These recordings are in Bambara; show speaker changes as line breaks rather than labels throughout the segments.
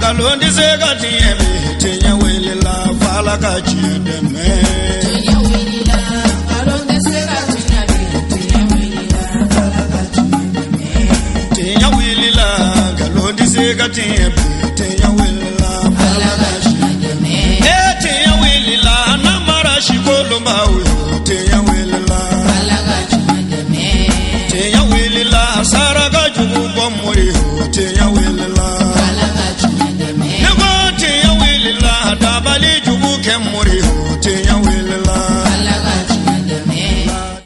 Galondi segati ebe tenya wele la fala ka chideme. Tenya wele la galonde segati ebe tenya wele la fala ka chideme. Tenya wele la galondi segati ebe tenya wele la fala ka chideme. Tenya wele la namara shikolo mawe tenya wele la fala ka chideme. Tenya wele la saraga jugu bomori tenya wele la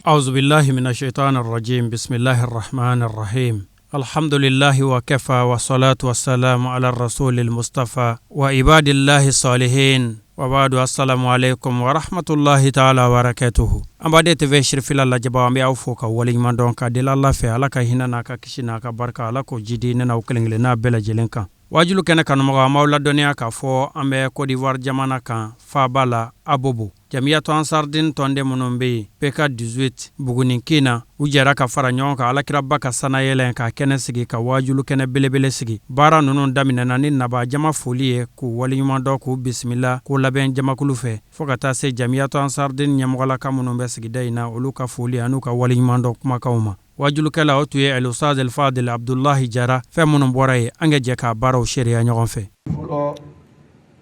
أعوذ بالله من الشيطان الرجيم بسم الله الرحمن الرحيم الحمد لله وكفى والصلاة والسلام على الرسول المصطفى وعباد الله الصالحين وبعد السلام عليكم ورحمة الله تعالى وبركاته أمبادي تفشر في الله جبا أمي أوفوك ولي من دونك دل الله في علىك هنا ناكا كشناكا بركة علىك جدينا وكلن لنا بلا جلنكا wajulu kene kan mo mawla dunya ka fo ambe ko d'Ivoire jamana kan fa bala abobo jamiyatu ansardin tonde monombe pk 18 bugunin kina ujara ka fara nyonka ala kirabba ka sana yelen ka kene sigi ka wajulu kene belebele sigi bara nunun damina nanin naba jama foliye ku wali nyuma do ku bismillah ku laben jama kulufe fokata se jamiyatu ansardin nyamola ka monombe sigi dayna uluka foli anuka wali nyuma do kuma kauma wajulu kala otuye el ustad el fadil Abdullahi Jara fe munum boray ange je ka baraw sharia ñogon fe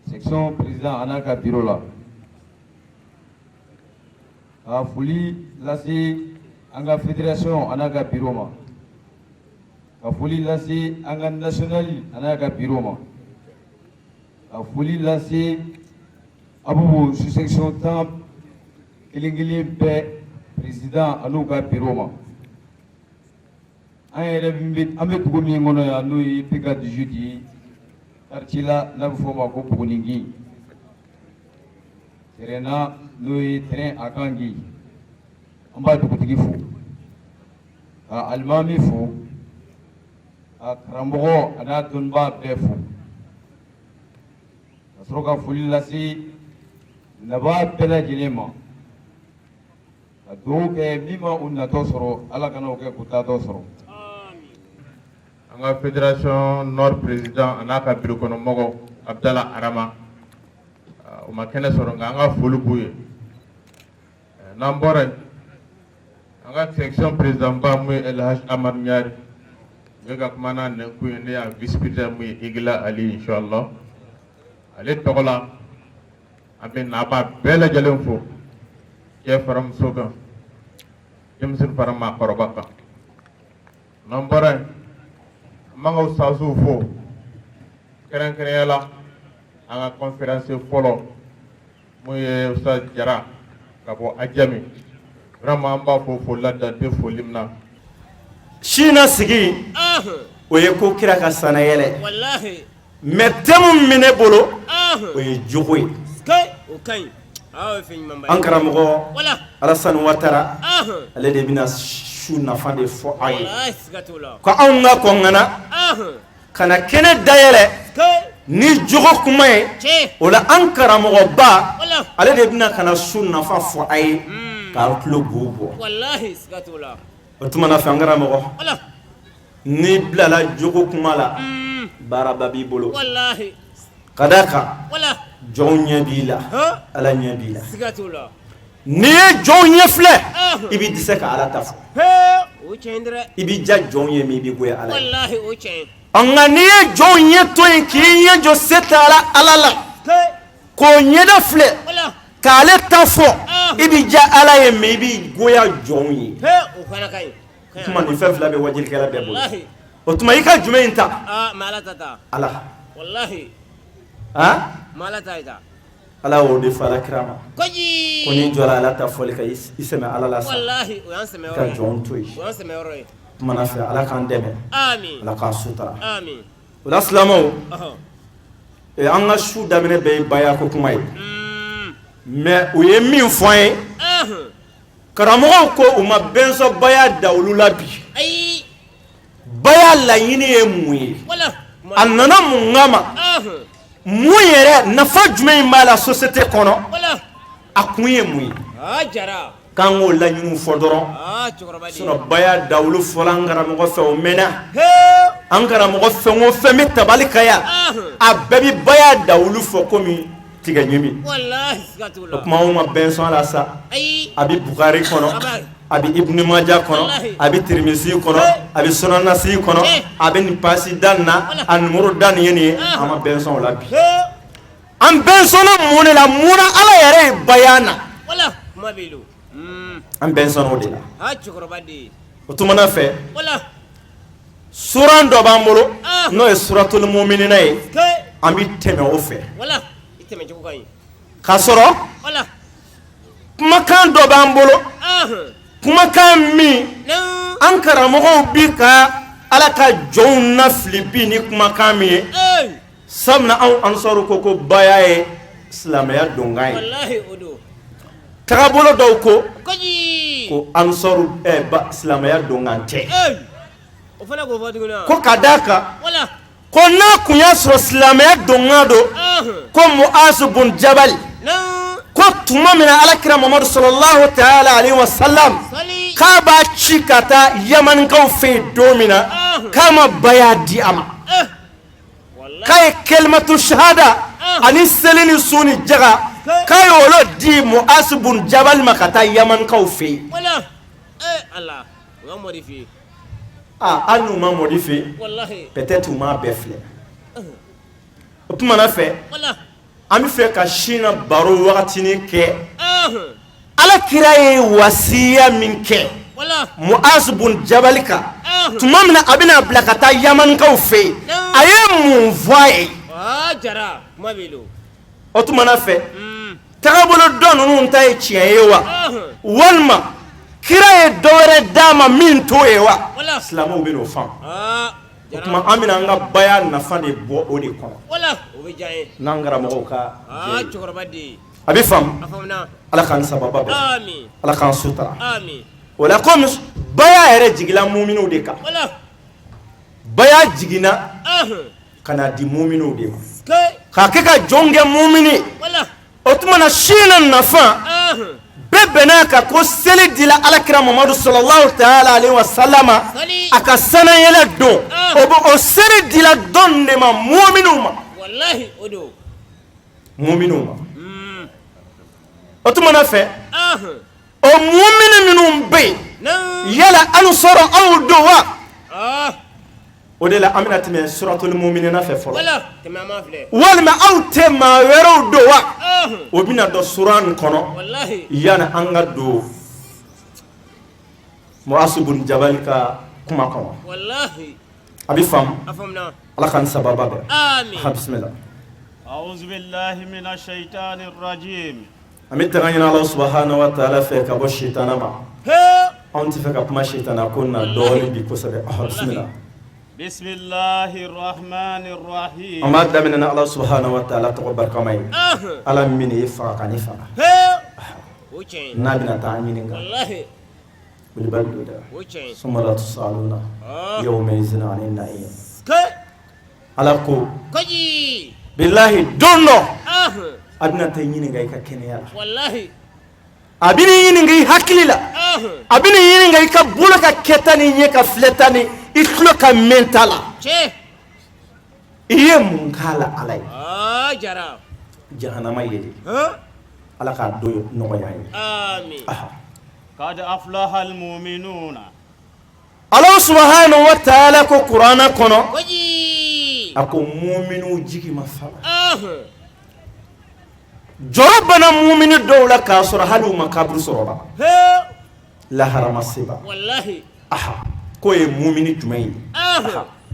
section président anaka bureau la a fuli lasi anga fédération anaka bureau ma a fuli lasi anga national anaka bureau ma a fuli lasi abubu section tam kilingili be président anuka bureau ma ayere bimbe ambe tugumi ngono ya lui pika 18 artila na foma ko buguningi serena lui train akangi amba tukutigi fu almami fu karambo ana tunba befu asroka fulilasi naba pela jilema aduke mima unna tosoro ala kana ke kuta tosoro
anga fédération nord président anaka bureau kono mogo Abdallah Arama o makene soro nga fulu buye nambore anga section président ba mu El Haj Amar Nyari nga kumana ne ku ne ya vice président mu Igla Ali inshallah ale togola abe na ba bela jalen fo ke faram soga jemsin faram ma korobaka nambore mangaw sasu fo keren yala anga conférence folo moye Ustaz Jara kabo ajami vraiment amba fo ladda de fo limna
shina sigi oye ko kira ka sana yele wallahi metem mine bolo oye jogoy
okay aw fin mamba
ankara mo wala Alassane Ouattara ale de bina shuna fande fo ay ko anga ko ngana kana kene dayele ni jogo kuma wala ankara mo ba ale de bina kana shuna fa fo ay ka club bobo
wallahi skatula
otuma fa ngara mo ni blala jogo kuma la baraba bi bolo
wallahi
kadaka
wala
jonya bila ala nya bila
skatula
ni jonya fle ibi diseka ala tafu
o chendra
ibi ja jonya mi bi goya ala
wallahi o chen
anga ni jonya to kinya jo setala alala ko nyeda fle kale tafo ibi ja ala ye mi bi goya jonya
o kana kai
kuma ni fe fla be wajil kala be wallahi o tuma ika jumenta
malatata
ala
wallahi malata ida
ala o de fala krama
koji
ko ni jola ala ta foli kay isema ala la sa
wallahi o yanseme
ka jontoy
o yanseme oroy
mana fa ala kan deme
amin
ala ka suta
amin
wala salamo e anga shu damene be baya ko kumay mais o ye min foye karamo ko o ma benso baya dawlula bi
ay
baya la yini e muyi
wala
annana mungama muyere nafa jumé mala société kono
wala
akuye muyi
jara
kango la nyumu fodoro sono baya dawlu folangara mo fe o mena angara mo fe ngo fe metabali kaya a bɛɛ bi baya dawulu fɔ komi tigɛ ɲimi
wallahi sigatula
kuma uma benson la sa
ayi
abi bukhari kono abi ibn majah kono abi tirmidhi kono abi sunan nasi kono abi ni pasi danna an numero dan yeni ama benson la bi am benson mun la muna ala yare bayana
wala kuma belu
am benson o de la
ha chukrobadi
o tumana fe
wala
suran do bambolo no e suratul mu'minina e
ke
ami teme o fe
wala iteme jugo kai
kasoro
wala
kumakan do bambolo kumakan mi
no
an karamɔgɔw bi ka ala ka jɔnw na fili bi ni kumakan min ye sabula anw ansaru ko baya ye silamɛya donkan ye
wallahi odo
tagabolo dɔw ko
koji
ko ansaru silamɛya donkan tɛ
o fana ko fɔ tuguni
ko ka d'a kan
wala
ko n'a kun y'a sɔrɔ silamɛya donkan don ko mu'azu bun jabal
no
ko tuma min na alakira mamadu sallallahu ta'ala alaihi wa sallam
sali
k'a b'a ci ka taa yamanikaw fɛ yen don min na k'a ma baya di a ma
wallahi
k'a ye kalimatu shahada ani seli ni su ni jaga k'a ye olu di mu'azu bun jabal ma ka taa yamanikaw fɛ yen
wala Allah o ya modifier
hali n'u ma modifier
wallahi
peut-être u m'a bɛɛ filɛ o tumana fɛ
wala
an bɛ fɛ ka sina baro wagatinin kɛ alakira ye wasiya min kɛ
wala
mu'azu bun jabal kan tuma min na a bɛna bila ka taa yamanikaw fɛ yen a ye mun fɔ a ye
jara kuma belu
o tumana fɛ tagabolo dɔ ninnu ta ye tiɲɛ ye wa walima kira ye dɔ wɛrɛ d'a ma min t'o ye wa
wala
silamɛw bɛ n'o faamu o tuma
jara
an bɛna an ka baya nafa de bɔ o de kɔnɔ
wala o be jaye
n'an karamɔgɔw ka
chukrobadi
a bɛ faamu
afamna
ala k'an sababa bɛn
amin
ala k'an sutura
amin
o la komi baya yɛrɛ jigila muminɛw de kan
wala
baya jiginna ka na di muminɛw de ma
ke
k'a kɛ ka jɔn kɛ mumini
wala
o tuma na sina nafa bɛɛ bɛnna kan ko seli dila alakira mamadu sallallahu ta'ala alaihi wa sallama a ka sanayɛlɛ don o seli dila dɔn de ma muminɛw ma
wallahi odo
muminɛw ma o tuma na fɛ o mumini minnu bɛ yen
no
yala an sɔrɔ aw don wa o de la an bɛna tɛmɛ suratul muminina fɛ fɔlɔ
wala tɛmɛ ma filɛ
walima aw tɛ maa wɛrɛw don wa o bɛna dɔn sura nin kɔnɔ
wallahi
yani an ka don mu'azu bun jabal ka kuma kɔnɔ
wallahi
a bɛ faamu
afamna
ala k'an sababa bɛn
amin
bisimila
أعوذ بالله من الشيطان الرجيم
an bɛ taga ɲini ala subahanahu wa ta'ala fɛ ka bɔ sitana ma
he
anw tɛ fɛ ka kuma sitana ko na dɔɔnin bi kosɛbɛ bisimila
بسم الله الرحمن الرحيم
an b'a daminɛ ni ala subahanahu wa ta'ala tɔgɔ barikama ye ala min ye faga ka ne faga
he o cɛn
n'a bɛna taa an ɲininka
wallahi
ولبال دودا
o cɛn
ثم لا تسألون يومئذ عن النعيم
ke
على كو
koji
بالله دونو أبنا تيني غاي ككنيا
wallahi
أبني يني غاي حكيلا أبني يني غاي كبولا ككتاني يني كفلتاني إخلو كمنتالا
che
إيه منكالا علي
jara
جهنم يدي
he
على كادو نويا
amin
قد أفلح المؤمنون
الله سبحانه وتعالى كو قرآن كنو
koji
أكو مؤمنو جيكي مفالا جربنا مؤمن دولة كاسر هلو مكابر سربا
he
لا حرام السبا
wallahi
كوي مؤمن جمعين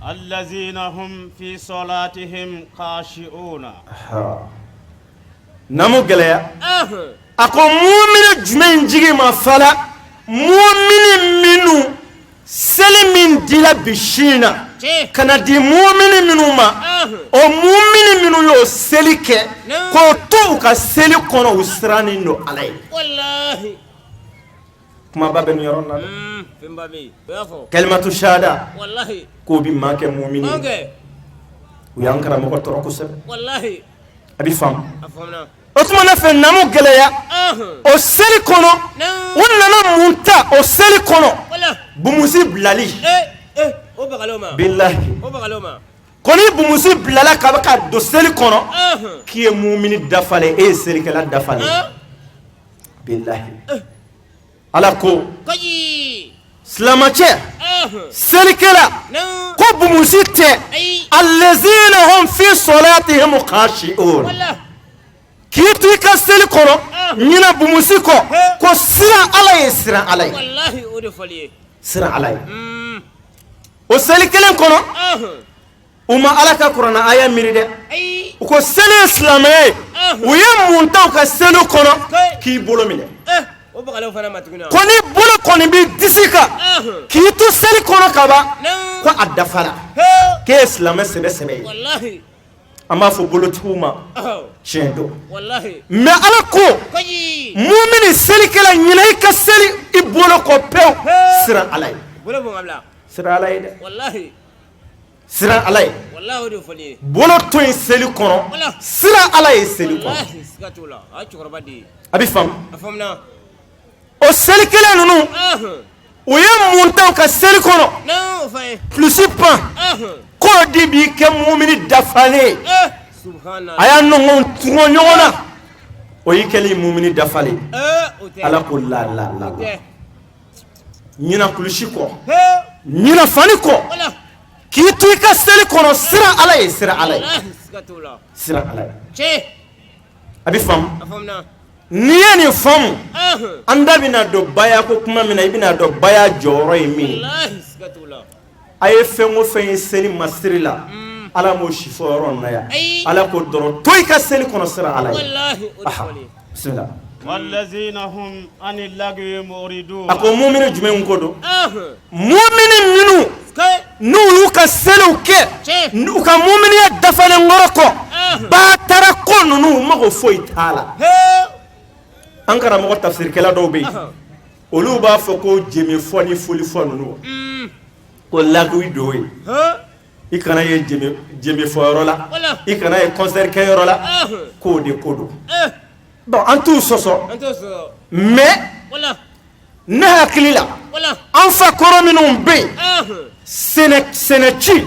الذين هم في صلاتهم خاشعون
نمو قليا أكو مؤمن جمعين جيكي مفالا مؤمن منو سلمين ديلا بشينا
che
كان دي مؤمن منو ما o mumini minnu y'o seli kɛ k'o to u ka seli kɔnɔ u sirannen don ala ye
wallahi
kumaba bɛ nin yɔrɔ la dɛ
fɛnba bɛ yen o y'a fɔ
kalimatu shahada
wallahi
k'o bi maa kɛ mumini
an kɛ
u y'an karamɔgɔ tɔɔrɔ kosɛbɛ
wallahi
a bɛ faamu
a faamuna
o tuma ne fɛ namu gɛlɛya o seli kɔnɔ u nana mun ta o seli kɔnɔ
wala
bumusi bilali
o bagalo ma
bilahi
o bagalo ma
koni bumusi bilala ka baka do seli kono ki e mu'mini dafale e seli kala dafale billahi ala ko
kaji
slamache seli kala ko bumusi te allazina hum fi salatihim khashi'un
wala
kitu ka seli kono nyina bumusi ko sira ala ye sira ala ye
wallahi o de faliye
sira ala ye o seli kelen kono uma ala ka qur'ana aya miride ko seli islamay u ye muntaw ka seli kono ki bolo mine
o bagalo fana matuguna
koni bolo koni bi disika ki tu seli kono kaba ko adafala ke islamay sebe
wallahi
ama fo bolo tuma chendo
wallahi
mais ala ko
kaji
mu'mini seli kala nyina ka seli i bolo ko pew sira ala ye
bolo bon abla
sira ala ye de
wallahi
sira ala ye
wallahi o de faliye
bolo to in seli kono sira ala ye seli kono
wallahi skatula a chukoroba di
abi fam
afamna
o seli kala nunu o ye muntaw ka seli kono
no fay
plus pas ko di bi ke mu'mini dafale
subhanallah
aya no ngon tungo nyona o yi kele mu'mini dafale
ote
ala ko la nyina kulushi ko
he
nyina fani ko
wala
ki tu ka seli kono sira ala ye sira ala ye
wallahi skatula
sira ala ye
che
abi fam
afamna
niye ni fam anda bina do baya ko kuma mina ibina do baya joro yi mi
wallahi skatula
aye fengo fen seli masirila ala mo shiforo na ya ala ko doro to ka seli kono sira ala ye
wallahi o de faliye
bismillah
والذين هم عن اللغو معرضون
ako mu'minu jumen kodo mu'mini minu nu ka selu ke nu ka mu'mini ya dafale ngoroko ba tara ko nunu mago foi tala ankara mo tafsir kala do be olu ba fo ko jemi foni foli fonu ko lagwi do yi ikana ye jemi fo rola ikana ye concert ke rola ko de kodo bon en tout soso mais ne hakilila an fa koro minnu be sɛnɛci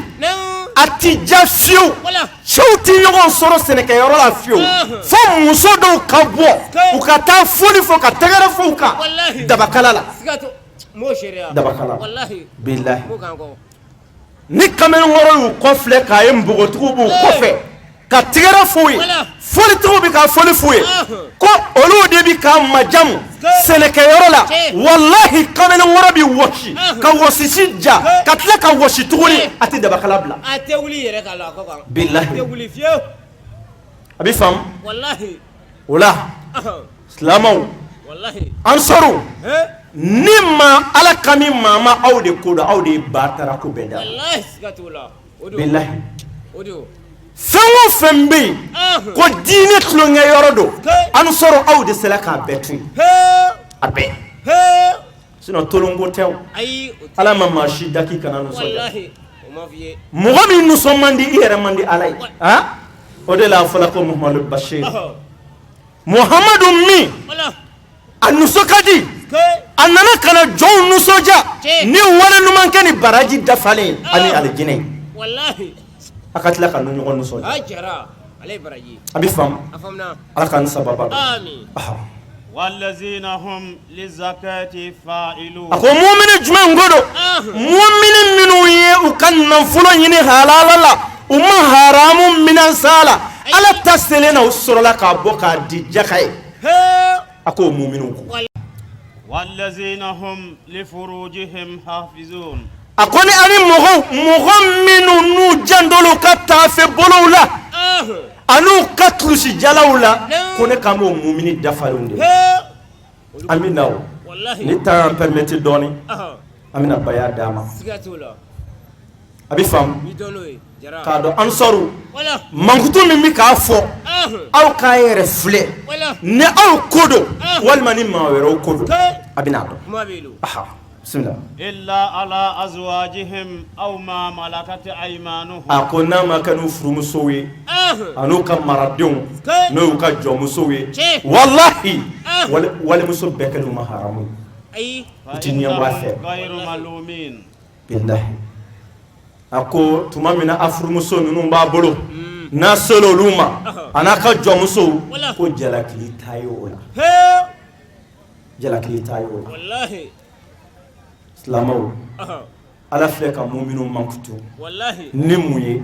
a ti ja fiyewu cɛw ti ɲɔgɔn sɔrɔ sɛnɛkɛyɔrɔ la fiyewu fo muso dɔw ka bɔ u ka taa foli fɔ ka tɛgɛrɛ fɔ u kan dabakala la dabakala bilahi ni kamalenkɔrɔ y'u kɔfilɛ k'a ye npogotigiw b'u kɔfɛ ka tigɛrɛ f'u ye folitigiw bi ka foli f'u ye ko olu de bi ka majamu sɛnɛkɛyɔrɔ la wallahi kamalenkɔrɔ bi wɔsi ka wɔsisi ja ka tila ka wɔsi tuguni a tɛ dabakala bila
a tɛ wuli yɛrɛ ka la ko kan
bilahi
a tɛ wuli fiyewu
a bɛ faamu
wallahi
o la silamɛw
wallahi
an sɔrɔ ni ma ala ka min maa ma aw de ko dɔn aw de ye baatara ko bɛɛ da
wallahi siga t'o la o do
bilahi
o do
fɛn o fɛn bɛ yen ko diinɛ tulonkɛyɔrɔ don an sɔrɔ aw de sera k'a bɛɛ to yen a bɛɛ sinon tolonko tɛ o
ayi
ala ma maa si da k'i kana nisɔndiya
wallahi o ma f'i ye
mɔgɔ min nisɔn man di i yɛrɛ man di ala ye o de la a fɔla ko muhamadu bashir muhamadu min a nisɔn ka di a nana ka na jɔnw nisɔndiya ni wale ɲuman kɛ ni baraji dafalen ani alijinɛ
wallahi
a ka tila ka nu ɲɔgɔn nisɔndiya
a jara ale baraji
a bɛ faamu
a faamuna
ala k'an sababa dɔn
amin
والذين هم للزكاة فاعلون
a ko mu'mini jumɛn ko don mu'mini minnu ye u ka nafolo ɲini halala la u ma haramu minan sa la ala ta selen na u sɔrɔla k'a bɔ k'a di jaka ye a ko mu'minu ko
والذين هم لفروجهم حافظون
a ko ni ani mɔgɔ minnu n'u jandolu ka taafe bolow la an'u ka kulusi jalaw la ko ne kan b'o mu'mini dafalenw de an bɛ na o ni temps en permettre dɔɔni an bɛna baya d'a ma
siga t'o la
a bɛ faamu
ni dɔn n'o ye jara
k'a dɔn an sɔrɔ
wala
mankutu min bɛ k'a fɔ aw k'a yɛrɛ filɛ
wala
ni aw ko don walima ni maa wɛrɛw ko don a bɛ n'a dɔn
kuma b'i lo
bisimila
إلا على أزواجهم أو ما ملكت أيمانهم
a ko n'a ma kɛ n'u furumusow ye an'u ka maradenw n'o y'u ka jɔnmusow ye walahi walimuso bɛɛ kɛlen ma haramu
ayi
u ti ɲɛ bɔ a fɛ
غير ملومين
bilahi ako tuma mina afurumuso nunu b'a bolo n'a selo olu ma ana ka jɔnmuso ko jalakili t'a ye o la jalakili t'a ye o la
wallahi
silamɛw ala filɛ ka mu'minu mankutu ni mun ye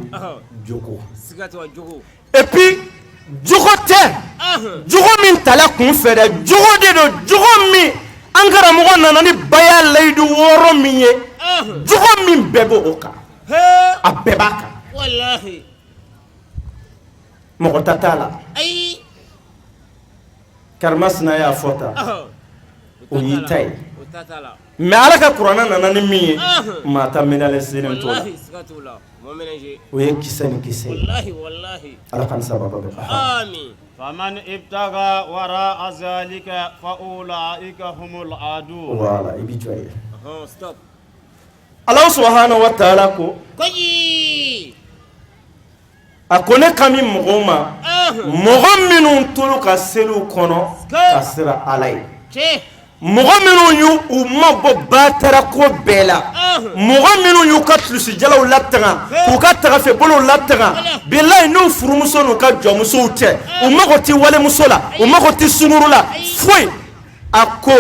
jogo et puis jogo tɛ jogo min tala kun fɛ dɛ jogo de don jogo min an karamɔgɔ nana ni baya layidu wɔɔrɔ min ye jogo min bɛɛ b'o kan a bɛɛ b'a kan
wallahi
mɔgɔ ta t'a la karimasina y'a fɔ tan o y'i ta ye mais ala ka kuranna nana ni min ye maa ta minalen senen t'o la o ye kisɛ ni kisɛ ye ala kan sababa bɛ
amin
فمن ابتغى وراء ذلك فأولئك هم العادون
voilà i bi jɔ ye
stop
Allah subhanahu wa ta'ala ko
koyi
a ko ne ka min mɔgɔw ma mɔgɔ minnu tolu ka seliw kɔnɔ ka sira ala ye mɔgɔ minnu y'u mabɔ batara ko bɛɛ la mɔgɔ minnu y'u ka tulusijalaw latanga k'u ka tagafɛbolow latanga bilahi n'u furumuso n'u ka jɔnmusow tɛ u mago tɛ walemuso la u mago tɛ sunuru la foyi a ko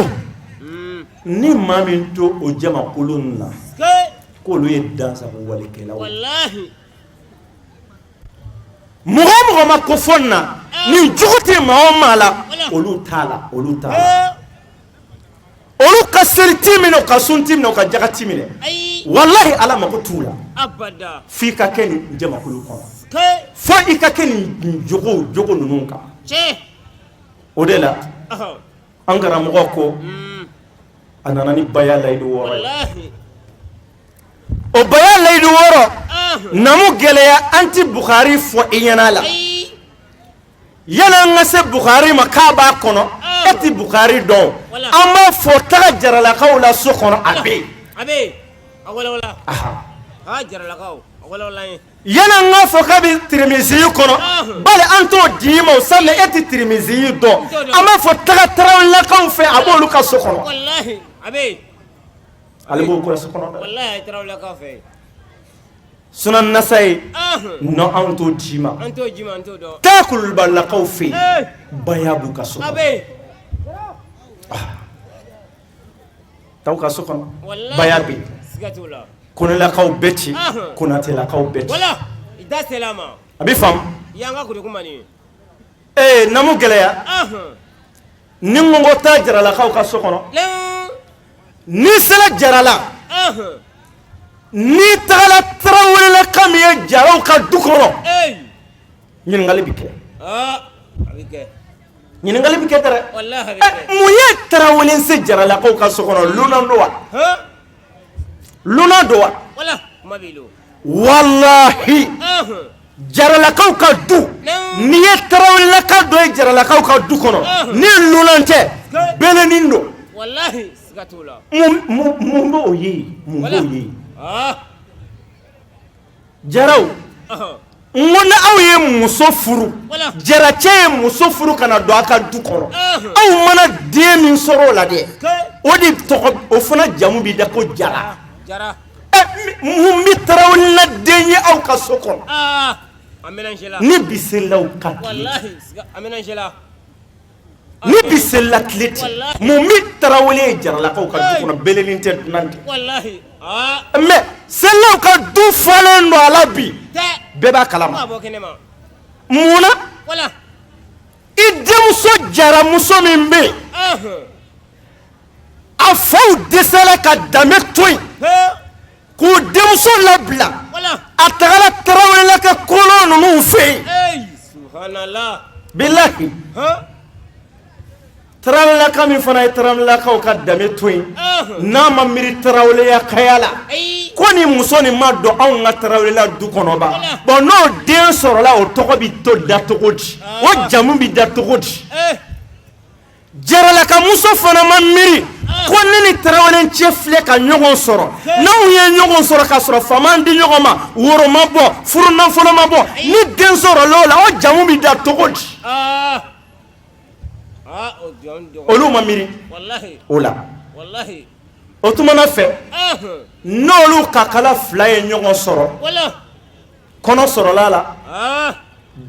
ni maa min to o jamakulu na k'olu ye dansago walikɛlaw mɔgɔ o mɔgɔ ma ko fɔ n na nin jogo tɛ maa o maa la olu t'a la olu t'a la olu ka seli ti minɛ ka sun ti minɛ ka jaga ti minɛ wallahi ala mako t'u la
abada
f'i ka kɛ nin jamakulu kɔnɔ fo i ka kɛ nin jogo ninnu kan o de la an karamɔgɔ ko a nana ni baya layidu wɔɔrɔ ye o baya layidu wɔɔrɔ namu gɛlɛya an ti Bukhari fɔ i ɲɛna la yana an ka se Bukhari ma k'a b'a kɔnɔ e ti Bukhari dɔn an b'a fɔ taga jaralakaw la so kɔnɔ a bɛ yen
a wala jaralakaw a wala
yana an k'a fɔ k'a bɛ Tirmizi kɔnɔ bali an t'o di ma o sanni e ti Tirmizi dɔn an b'a fɔ taga tarawelelakaw fɛ a b'olu ka so kɔnɔ
wallahi a bɛ
ale b'o kɔrɔ so kɔnɔ dɛ
wallahi a tarawelelakaw fɛ
Sunan Nasayi non an t'o di ma
an t'o di ma an t'o dɔn
taa Kulubalilakaw fɛ yen baya b'u ka so kɔnɔ taw ka so kɔnɔ baya bɛ yen Konelakaw bɛ ci Konatelakaw bɛ ci
wala i da sela ma
a bɛ faamu
yan ka kuru kuma ni
namu gɛlɛya ni n ko n ko taa jaralakaw ka so kɔnɔ ni sera jarala ni tagala tarawelelaka min ye jaraw ka du kɔnɔ ɲininkali bɛ kɛ
a bɛ kɛ
ɲininkali bɛ kɛ dɛ
wallahi a bɛ kɛ
mun ye tarawele se jaralakaw ka so kɔnɔ lunan do wa lunan do wa
wala kuma b'i lo
wallahi jaralakaw ka du ni ye tarawelelaka dɔ ye jaralakaw ka du kɔnɔ ni lunan tɛ belenin do
wallahi siga t'o la
mun b'o ye mun b'o ye jaraw n ko ni aw ye muso furu jaracɛ ye muso furu ka na don a ka du kɔnɔ aw mana den min sɔrɔ o la dɛ o de tɔgɔ o fana jamu b'i da ko jara mun bɛ tarawelena den ye aw ka so kɔnɔ ni biselaw ka tile ni bisela tile ti mun bɛ tarawele ye jaralakaw ka du kɔnɔ belenin tɛ dunan tɛ mais selaw ka du falen do a la bi bɛɛ b'a kalama mun na i denmuso jaramuso min bɛ yen a faw dɛsɛla ka danbe to yen k'u denmuso labila a tagala tarawelelaka kolon ninnu fɛ yen bilahi tarawelelaka min fana ye tarawelelakaw ka danbe to yen n'a ma miiri taraweleya kaya la ko ni muso nin ma dɔn anw ka tarawelela du kɔnɔ ba bon n'o den sɔrɔla o tɔgɔ bɛ to da cogo di o jamu bɛ da cogo di jaralaka muso fana ma miiri ko ne ni tarawelencɛ filɛ ka ɲɔgɔn sɔrɔ n'anw ye ɲɔgɔn sɔrɔ ka sɔrɔ faama di ɲɔgɔn ma woro ma bɔ furu nafolo ma bɔ ni den sɔrɔla o la o jamu bɛ da cogo di olu ma miiri o la o tumana fɛ n'olu ka kala fila ye ɲɔgɔn sɔrɔ kɔnɔ sɔrɔla la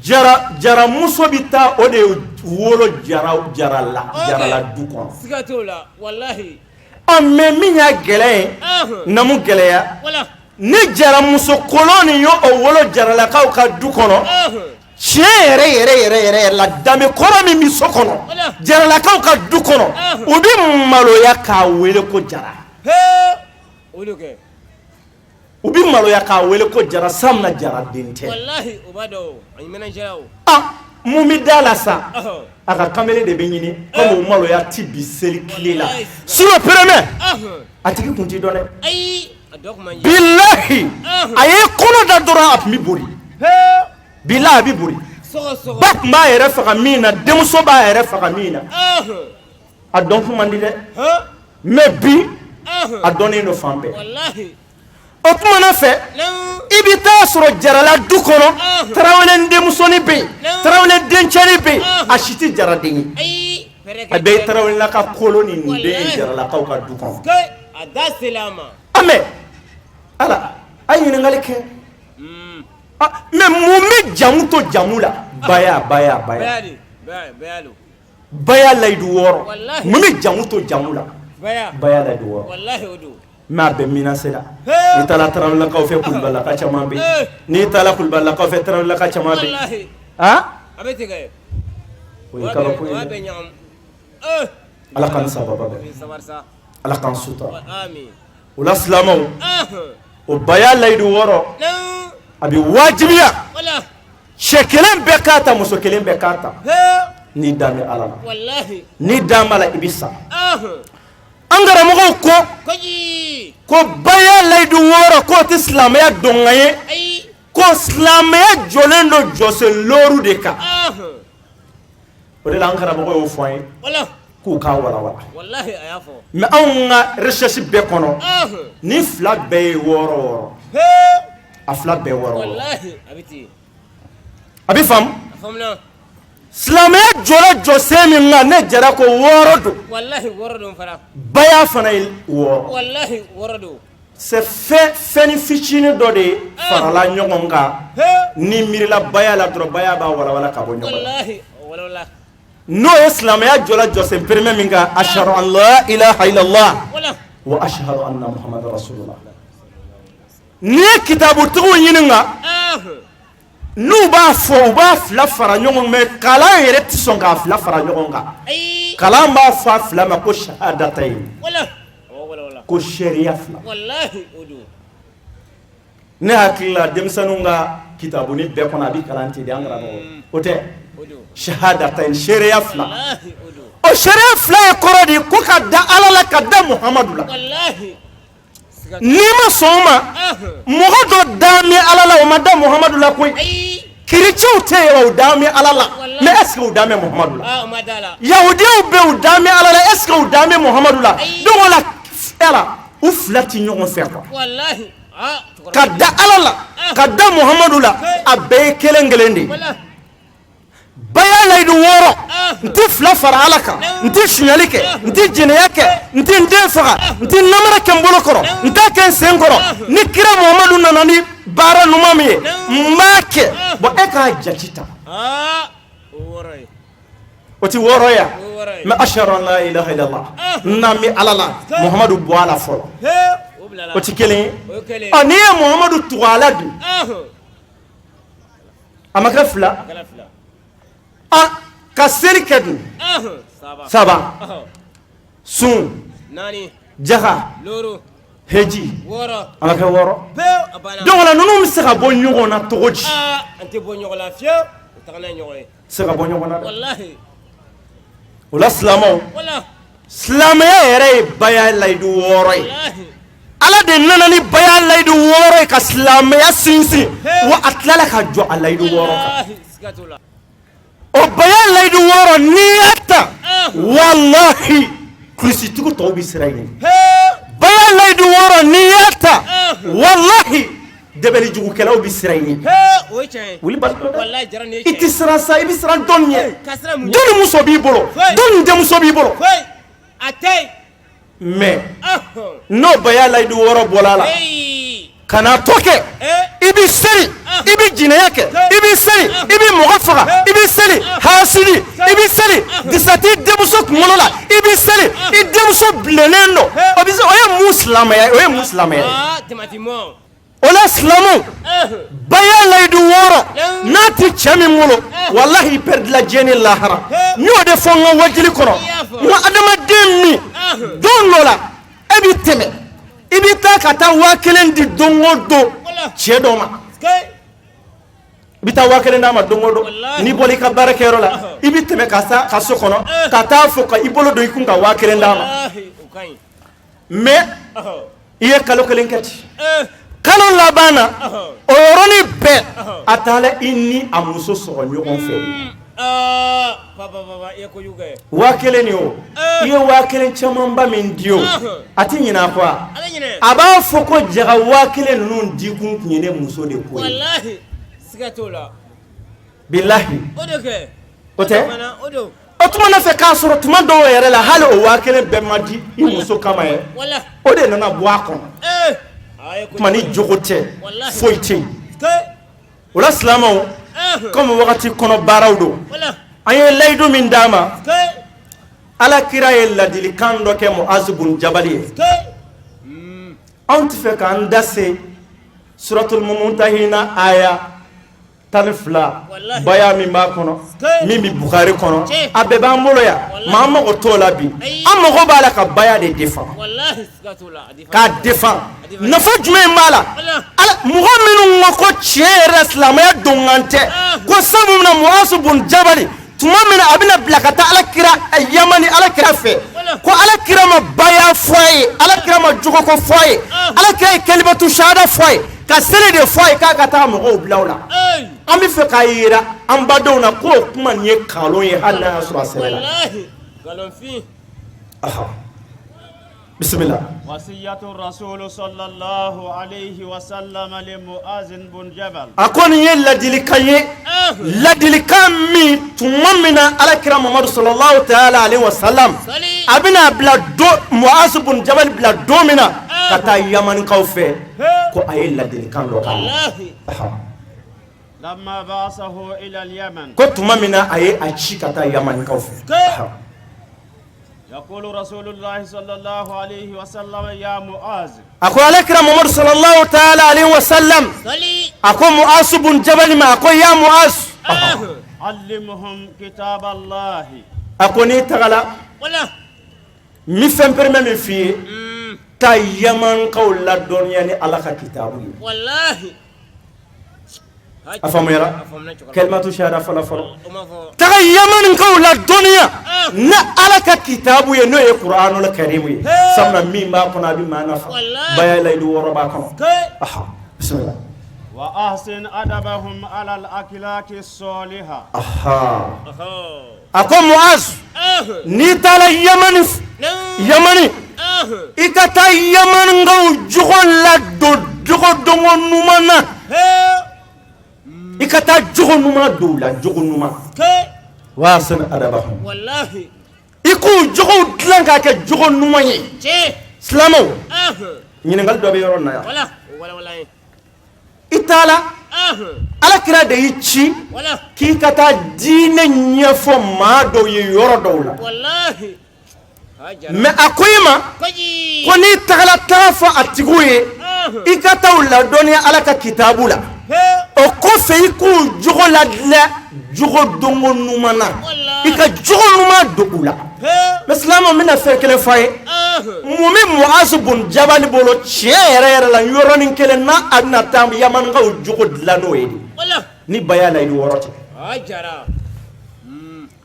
jara muso bi taa o de wolo jarala du kɔnɔ
siga t'o la wallahi
mais min y'a gɛlɛya ye namu gɛlɛya ni jara muso kolon ni yo o wolo jaralakaw ka du kɔnɔ tiɲɛ yɛrɛ la danbe kɔrɔ min bi so kɔnɔ jaralakaw ka du kɔnɔ u bi maloya k'a wele ko jara u bi maloya k'a wele ko jara samna jara den tɛ
wallahi o b'a dɔn a ɲinɛna jara o
mun bi da la sa a ka kamalen de bɛ ɲini comme o maloya ti bi seli tile la sinon premier a tigi kun t'i dɔn dɛ
ayi a dɔ kun man ɲi
bilahi a ye kɔnɔ da dɔrɔn a tun bi boli bilahi a bi boli ba tun b'a yɛrɛ faga min na denmuso b'a yɛrɛ faga min na a dɔn kun man di dɛ mais bi a dɔnnen do fan bɛɛ o tumana fɛ i bi taa sɔrɔ jarala du kɔnɔ tarawele denmusoni bɛ yen tarawele dencɛni bɛ yen a si tɛ jaraden ye a bɛɛ ye tarawelela ka kolo ni nin den ye jaralakaw ka du kɔnɔ
a da sela a ma
amɛ ala a ye ɲininkali kɛ mais mun bɛ jamu to jamu la baya layidu 6 mun bɛ jamu to jamu la baya layidu 6 mais a bɛɛ minase la n'i taara tarawelelakaw fɛ kulubalilaka caman bɛ yen n'i taara kulubalilakaw fɛ tarawelelaka caman bɛ yen
a bɛ tigɛ
o ye kabako ye ala k'an sababa bɛɛ ala k'an sutura o la silamɛw o baya layidu 6 a bɛ wajibiya cɛ kelen bɛɛ k'a ta muso kelen bɛɛ k'a ta n'i dan bɛ ala la n'i dan b'a la i bɛ sa an karamɔgɔw ko baya layidu 6 k'o tɛ silamɛya dɔnkan ye ko silamɛya jɔlen do jɔsen looru de kan o de la an karamɔgɔ y'o fɔ an ye k'u k'a walawala mais anw ka recherche bɛɛ kɔnɔ ni fila bɛɛ ye 6 a fila bɛɛ 6 a bɛ faamu silamɛya jɔla jɔsen min na ne jara ko 6 don baya fana ye 6 c'est fɛn ni fitinin dɔ de farala ɲɔgɔn kan ni miirila baya la dɔrɔn baya b'a walawala ka bɔ ɲɔgɔn la n'o ye silamɛya jɔla jɔsen premier min kan ashhadu an la ilaha illallah wa ashhadu anna muhammadu rasulullah n'i ye kitabutigiw ɲininka n'u b'a fɔ u b'a fila fara ɲɔgɔn mais kalan yɛrɛ tɛ sɔn k'a fila fara ɲɔgɔn kan kalan b'a fɔ a fila ma ko shahadatayn ko sariya fila ne hakili la denmisɛnninw ka kitabuni bɛɛ kɔnɔ a bɛ kalan ten de an karamɔgɔ o tɛ shahadatayn sariya fila o sariya fila ye kɔrɔ de ko ka da ala la ka da muhamadu la n'i ma sɔn o ma mɔgɔ dɔ da bɛ ala la o ma da muhamadu la koyi kiricɛw tɛ yen o da bɛ ala la mais est ce que u da bɛ muhamadu la yahudiyaw bɛ u da bɛ ala la est ce que u da bɛ muhamadu la donc o la yala u fila tɛ ɲɔgɔn fɛ quoi ka da ala la ka da muhamadu la a bɛɛ ye kelen kelen de baya layidu 6 n tɛ fila fara ala kan n tɛ suɲɛli kɛ n tɛ jɛnɛya kɛ n tɛ n den faga n tɛ namara kɛ n bolo kɔrɔ n t'a kɛ n sen kɔrɔ ni kira muhamadu nana ni baara ɲuman min ye n b'a kɛ bon e k'a jate ta o tɛ 6 ya mais ashhadu an la ilaha illallah n'an bɛ ala la muhamadu bɔ a la fɔlɔ o tɛ kelen ye n'i ye muhamadu tugu a la dun a ma kɛ 2 ka seli kɛ dun 3 sun jaha heji a ma kɛ 6 donc la ninnu bɛ se ka bɔ ɲɔgɔn na cogo di se ka bɔ ɲɔgɔn na dɛ o la silamɛw silamɛya yɛrɛ ye baya layidu 6 ye ala de nana ni baya layidu 6 ye ka silamɛya sinsin wa a tilala ka jɔ a layidu 6 kan o baya layidu 6 n'i y'a ta wallahi kulisitigiw tɔw bɛ siran ɲɛ baya layidu 6 n'i y'a ta wallahi dɛbɛlijugukɛlaw bɛ siran ɲɛ wuli i tɛ siran sa i bɛ siran dɔnni ɲɛ dɔnni muso b'i bolo dɔnni denmuso b'i bolo mais no baya layidu wɔɔrɔ bɔla la kana to kɛ i bi seli i bi jinɛya kɛ i bi seli i bi mɔgɔ faga i bi seli hasidi i bi seli disati denmuso kunkolo la i bi seli i denmuso bilennen don o ye mun silamɛya o ye mun silamɛya o la silamu baya layidu wɔɔrɔ n'a ti cɛ min bolo walahi i perdila diɲɛ ni lahara n y'o de fɔ n ka wajili kɔnɔ n ko adamaden min don dɔ la e bi tɛmɛ i bi taa ka taa 1000 di don o don cɛ dɔ ma i bi taa 1000 d'a ma don o don n'i bɔra i ka baarakɛyɔrɔ la i bi tɛmɛ ka so kɔnɔ ka taa fɔ ka i bolo don i kun ka 1000 d'a ma mais i ye kalo kelen kɛ ten kalo laban na o yɔrɔnin bɛɛ a taala i ni a muso sɔrɔ ɲɔgɔn fɛ 1000 ni o i ye 1000 camanba min di o a ti ɲinɛ a kɔ a b'a fɔ ko jaga 1000 ninnu di kun tun ye ne muso de ko ye bilahi o tɛ o tuma na fɛ k'a sɔrɔ tuma dɔw yɛrɛ la hali o 1000 bɛɛ ma di i muso kama ye o de nana bɔ a kɔnɔ tuma ni jogo tɛ foyi tɛ yen o la silamɛw comme wagati kɔnɔ baaraw don an ye layidu min d'a ma ala kira ye ladilikan dɔ kɛ Muaz bun Jabal ye anw tɛ fɛ k'an da se suratul Mumtahina aya 12 baya min b'a kɔnɔ min bi Bukhari kɔnɔ a bɛɛ b'an bolo yan maa mago t'o la bi an mago b'a la ka baya de défend k'a défend nafa jumɛn b'a la mɔgɔ minnu ko tiɲɛ yɛrɛ silamɛya donkan tɛ ko sabu mina Muaz bun Jabal tuma min a bɛna bila ka taa alakira Yamani alakira fɛ ko alakira ma baya fɔ a ye alakira ma jogo ko fɔ a ye alakira ye kalimatu shahada fɔ a ye ka seli de fɔ a ye k'a ka taa mɔgɔw bila o la an bɛ fɛ k'a yira an badenw na ko o kuma nin ye nkalon ye hali n'a y'a sɔrɔ a sɛbɛnna bismillah
wasiyatu rasul sallallahu alayhi wa sallam li Muaz bun Jabal
a ko nin ye ladilikan ye ladilikan min tuma min na alakira Muhammadu sallallahu ta'ala alayhi wa sallam a bɛna bila Muaz bun Jabal bila don min na ka taa Yamanikaw fɛ ko a ye ladilikan dɔ k'a ma
lamma ba'athahu ila al-Yaman
ko tuma min na a ye a ci ka taa Yamanikaw fɛ
يقول رسول الله صلى الله عليه وسلم يا معاذ
أقول عليك محمد صلى الله تعالى عليه وسلم أقول معاذ بن جبل ما أقول يا معاذ
علمهم كتاب الله
أقول نيتغلا مفهم برمي من فيه تا يمن قول الدنيا على كتابه والله أفهم يرى كلمة شهادة فلا فلا ترى يمن قول الدنيا نا على كتابه ينو القرآن الكريم سمنا مين باكنا بما نفع بيا ليلو ورباكم بسم الله
وأحسن أدبهم على الأخلاق الصالحة
أقول معاذ نيتال يمني إكتا يمن قول جغل لدو جغل دمو نمانا ikata jogo numa dola jogo numa wasan adabahum wallahi iku jogo dlanka ke jogo numa ye islamo ñingal do be yoron na ya wala itala ala kira de yici ki kata dine nyefo ma do ye yoro dowla wallahi me akoyima ko ni tagala tafa atiguye ikata wala doni ala ka kitabula o ko fe iku jogo la jogo dongo numana ika jogo numa dogula islamo mina fe kele fay mumi Muaz bun Jabal bolo chere la yoroni kele na adna tam yaman nga jogo dlano yedi ni bayala idu worote ajara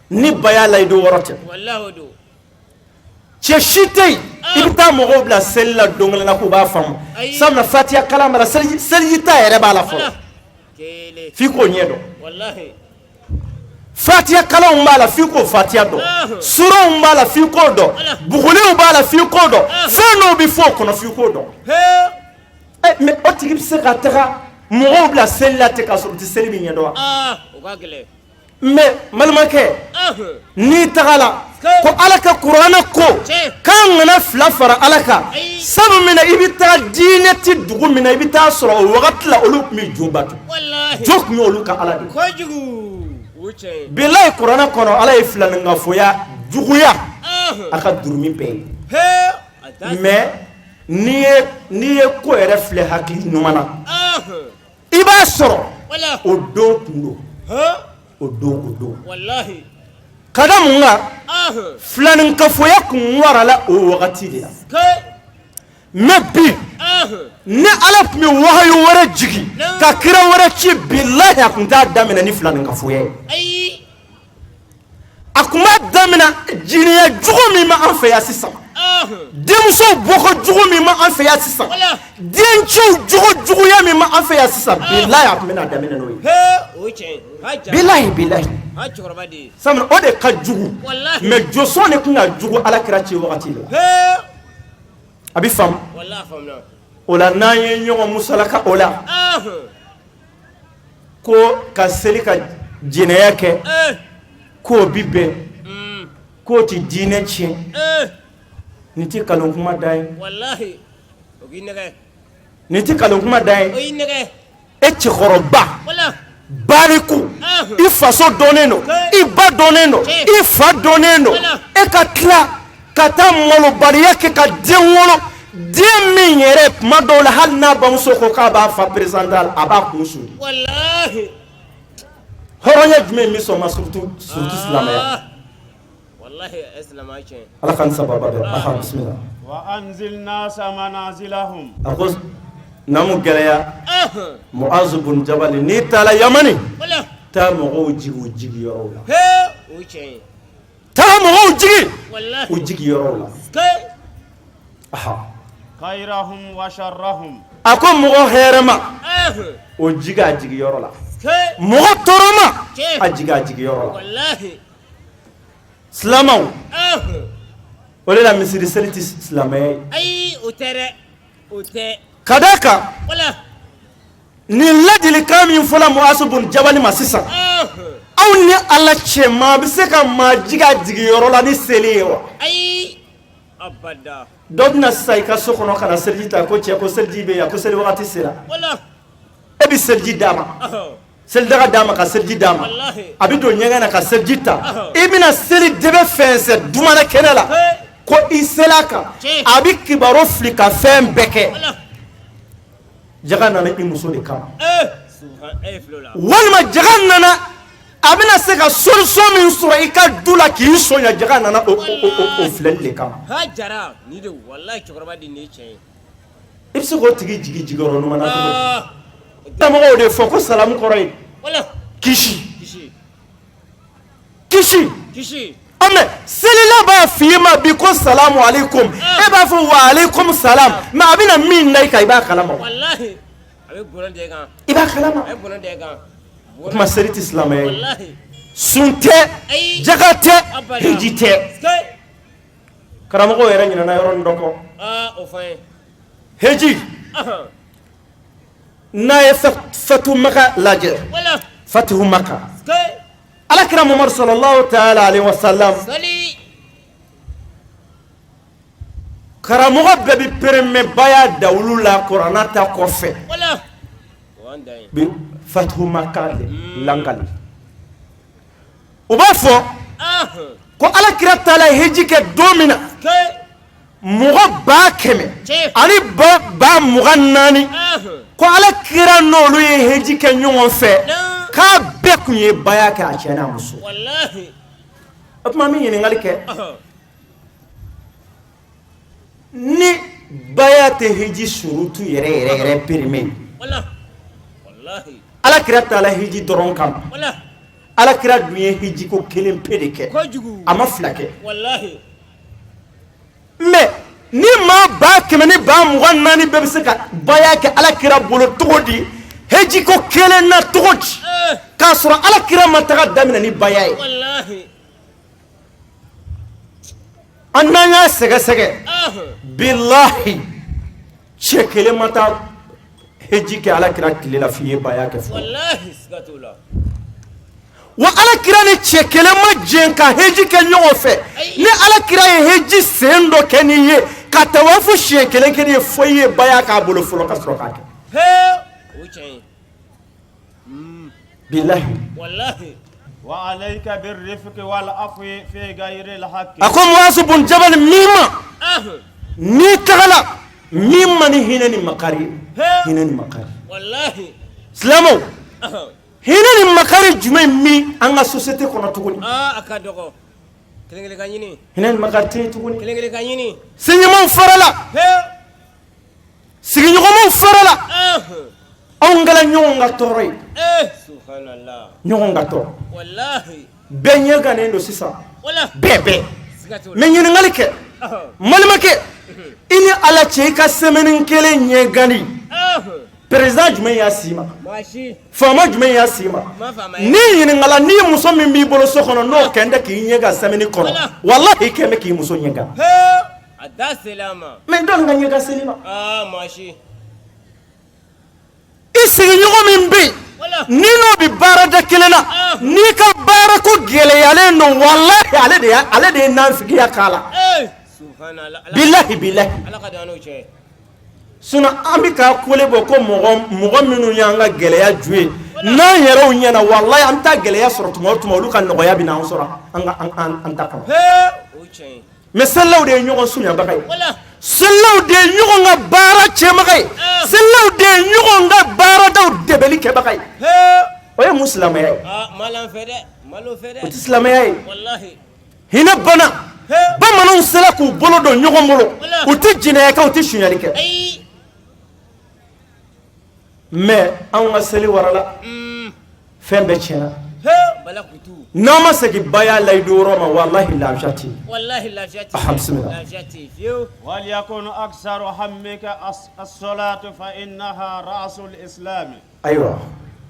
ni bayala idu worote wallahi do cheshite ibta mogo bla sella dongla na ko ba fam samna fatiha kalama seljita yere bala fo fi ko nyedo wallahi fatiha kalam bala fi ko fatiha do sura bala fi ko do bugule bala fi ko do feno bi fo kono fi ko do me otigi se ka taga mogo bla sella te ka so ti selbi nyedo
o ka gele
mais malmakɛ ni tagala ko ala ka kuranɛ ko k'an kana fila fara ala kan sabu min na i bɛ taa diinɛ ti dugu min na i bɛ taa sɔrɔ o wagati la olu tun bɛ jo bato jo tun ye olu ka ala de ye bilahi kuranɛ kɔnɔ ala ye filaninkafoya juguya a ka durumi bɛɛ ye mais n'i ye ko yɛrɛ filɛ hakili ɲuman na i b'a sɔrɔ o don tun don o don ka da mun kan filaninkafoya kun warala o wagati de la mais bi ni ala tun bɛ wahayu wɛrɛ jigi ka kira wɛrɛ ci bilahi a tun t'a daminɛ ni filaninkafoya ye a tun b'a daminɛ jiniya jugu min bɛ an fɛ yan sisan denmusow bɔkɔ jugu min bɛ an fɛ yan sisan dencɛw juguya min bɛ an fɛ yan sisan bilahi a tun bɛna daminɛ n'o ye bilahi sabu o de ka jugu mais jɔsɔn de tun ka jugu ala kira ci wagati la a bɛ faamu o la n'an ye ɲɔgɔn musalaka o la ko ka seli ka jɛnɛya kɛ k'o bi bɛn k'o ti diinɛ tiɲɛ nin ti kalon kuma da ye nin ti kalon kuma da ye e cɛkɔrɔba bariku i faso dɔnnen don i ba dɔnnen don i fa dɔnnen don e ka tila ka taa malobaliya kɛ ka den wolo den min yɛrɛ tuma dɔw la hali n'a bamuso ko k'a b'a fa présental a b'a kun suli hɔrɔnya jumɛn bɛ sɔn ma surtout silamɛya ala k'an sababa bɛɛ aha bisimila
wa anzil nasa manazilahum
a ko namu gɛlɛya Mu'azu bun Jabal n'i taara Yamani taa mɔgɔw jigi u jigiyɔrɔw la taa mɔgɔw jigi u jigiyɔrɔw la aha
khairahum wa sharrahum
a ko mɔgɔ hɛrɛma o jigi a jigiyɔrɔ la mɔgɔ tɔɔrɔma a jigi a jigiyɔrɔ la silamaw o de la misiri seli ti silamɛya ye ka d'a kan nin ladilikan min fɔla Mu'azu bun Jabal ma sisan aw ni ala cɛ maa bɛ se ka maa jigi a jigiyɔrɔ la ni seli ye wa dɔ bɛna sisan i ka so kɔnɔ ka na seliji ta ko cɛ ko seliji bɛ yan ko seli wagati sera e bɛ seliji d'a ma selidaga d'a ma ka seliji d'a ma a bɛ don ɲɛgɛn na ka seliji ta i bɛna seli dɛbɛ fɛnsɛ dumana kɛnɛ la ko i sela kan a bɛ kibaru fili ka fɛn bɛɛ kɛ jaga nana i muso de kama walima jaga nana a bɛna se ka solution min sɔrɔ i ka du la k'i sonya jaga nana o filɛli de kama i bɛ se k'o tigi jigi jigiyɔrɔ ɲuman na cogo di karamɔgɔw de fɔ ko salamu kɔrɔ ye kisi mais selila b'a f'i ye ma bi ko salamu alaikum e b'a fɔ wa alaikum salam mais a bɛna min na i kan i b'a kalama i b'a kalama o tuma seli ti silamɛya ye sun tɛ jaga tɛ hiji tɛ karamɔgɔw yɛrɛ ɲinɛna yɔrɔnin dɔ kɔ hiji n'a ye fatu maka lajɛ fatihu maka alakira Muhammad sallallahu ta'ala alaihi wa sallam karamɔgɔ bɛɛ bɛ peremɛbaya dawulu la kuranna ta kɔfɛ bi fatihu maka langali u b'a fɔ ko alakira taala hiji kɛ don min na mɔgɔ 100,000 ani ba 24 ko alakira n'olu ye hiji kɛ ɲɔgɔn fɛ k'a bɛɛ kun ye baya kɛ a cɛ n'a muso o tuma min ɲininkali kɛ ni baya tɛ hiji surutu yɛrɛ perime alakira taala hiji dɔrɔn kama alakira dun ye hiji ko 1 pe de kɛ a ma 2 kɛ mais ni maa 100,000 ni ba 24 bɛɛ bɛ se ka baya kɛ alakira bolo cogo di hiji ko 1 na cogo di k'a sɔrɔ alakira ma taga daminɛ ni baya ye an n'an y'a sɛgɛsɛgɛ bilahi cɛ 1 ma taa hiji kɛ alakira tile la f'i ye baya kɛ fɔlɔ wa alakira ni cɛ kelen ma jɛn ka heji kɛ ɲɔgɔn fɛ ni alakira ye heji sen dɔ kɛ ni ye ka tawafu siɲɛ kelen kɛ ni ye fo ye baya k'a bolo fɔlɔ ka sɔrɔ k'a kɛ billahi
wallahi
wa alayka birrifqi wal afwi fi ghayri al haqq
ako Mu'az bin Jabal mima ni tagala mimma ni hinɛ ni makari
wallahi
silamo hinɛ ni makari jumɛn min an ka société kɔnɔ tuguni
aka dogo kelengele ka ɲini
hinɛ ni makari tɛ tuguni
kelengele ka ɲini
sigiɲɔgɔnw farala sigiɲɔgɔnw farala anw kɛla ɲɔgɔn ka tɔɔrɔ ye
subhanallah
ɲɔgɔn ka tɔɔrɔ
wallahi
bɛɛ ɲɛ gannen don sisan
wala
bɛɛ mɛ ɲininkali kɛ malimakɛ i ni ala cɛ i ka semaine kelen ɲɛ ganni président jumɛn y'a si ma faama jumɛn y'a si ma ni ɲininkala ni muso min b'i bolo so kɔnɔ n'o kɛn tɛ k'i ɲɛ gan semaine kɔnɔ wallahi i kɛn bɛ k'i muso ɲɛ gan
a da selama
mɛ dɔn ka ɲɛ gan seli ma
maashi
i sigiɲɔgɔn min bɛ yen ni n'o bɛ baarada kelen na n'i ka baara ko gɛlɛyalen don wallahi ale de ye nafigiya k'a la billahi
ala ka dan n'o cɛ
sinon an bɛ k'a kole bɔ ko mɔgɔ minnu y'an ka gɛlɛya ju ye n'an yɛrɛw ɲɛna wallahi an bɛ taa gɛlɛya sɔrɔ tuma o tuma olu ka nɔgɔya bɛ n'an sɔrɔ an ta kama mais selilaw de ye ɲɔgɔn sunyabaga ye selilaw de ye ɲɔgɔn ka baara cɛbaga ye selilaw de ye ɲɔgɔn ka baaradaw dɛbɛli kɛbaga ye o ye mun silamɛya ye o tɛ silamɛya ye hinɛ bana bamananw sera k'u bolo don ɲɔgɔn bolo u tɛ jinɛya kɛ u tɛ suɲɛli kɛ mais anw ka seli warala fɛn bɛɛ tiɲɛna n'an ma segin baya layidu yɔrɔ ma wallahi lafiya tɛ yen bisimila
وليكن أكثر همك الصلاة فإنها رأس الإسلام
ayiwa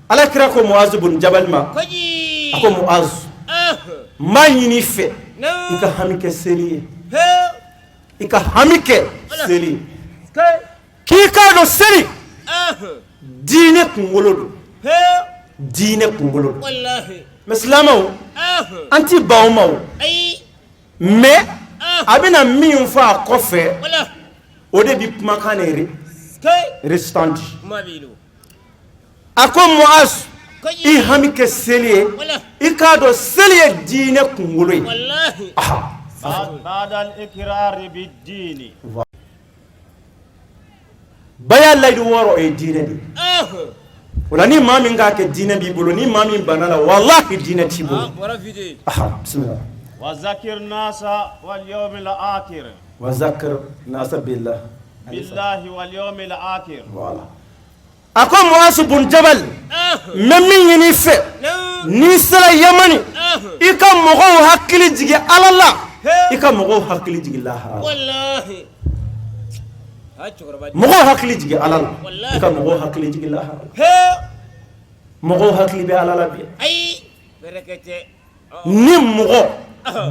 ala kira ko Mu'az bin Jabal ma a ko Mu'az m'a ɲini i fɛ i ka hami kɛ seli ye i ka hami kɛ seli ye k'i k'a dɔn seli diinɛ kunkolo don diinɛ kunkolo don mais silamɛw an ti ban o ma o mais a bɛna min fɔ a kɔfɛ o de bɛ kumakan de restandi a ko Mu'az i hami kɛ seli ye i k'a dɔn seli ye diinɛ kunkolo ye
بعد الإقرار بالدين
baya layidu wɔɔrɔ o ye diinɛ de ye o la ni maa min k'a kɛ diinɛ b'i bolo ni maa min banna la wallahi diinɛ t'i bolo bisimila
وذكر الناس واليوم الآخر
وذكر الناس بالله
واليوم الآخر
voilà a ko Mu'az bin Jabal mɛ min ɲini i fɛ n'i sera Yamani i ka mɔgɔw hakili jigin Ala la i ka mɔgɔw hakili jigin lahara mɔgɔw hakili jigin Ala la i ka mɔgɔw hakili jigin lahara mɔgɔw hakili bɛ Ala la bi ni mɔgɔ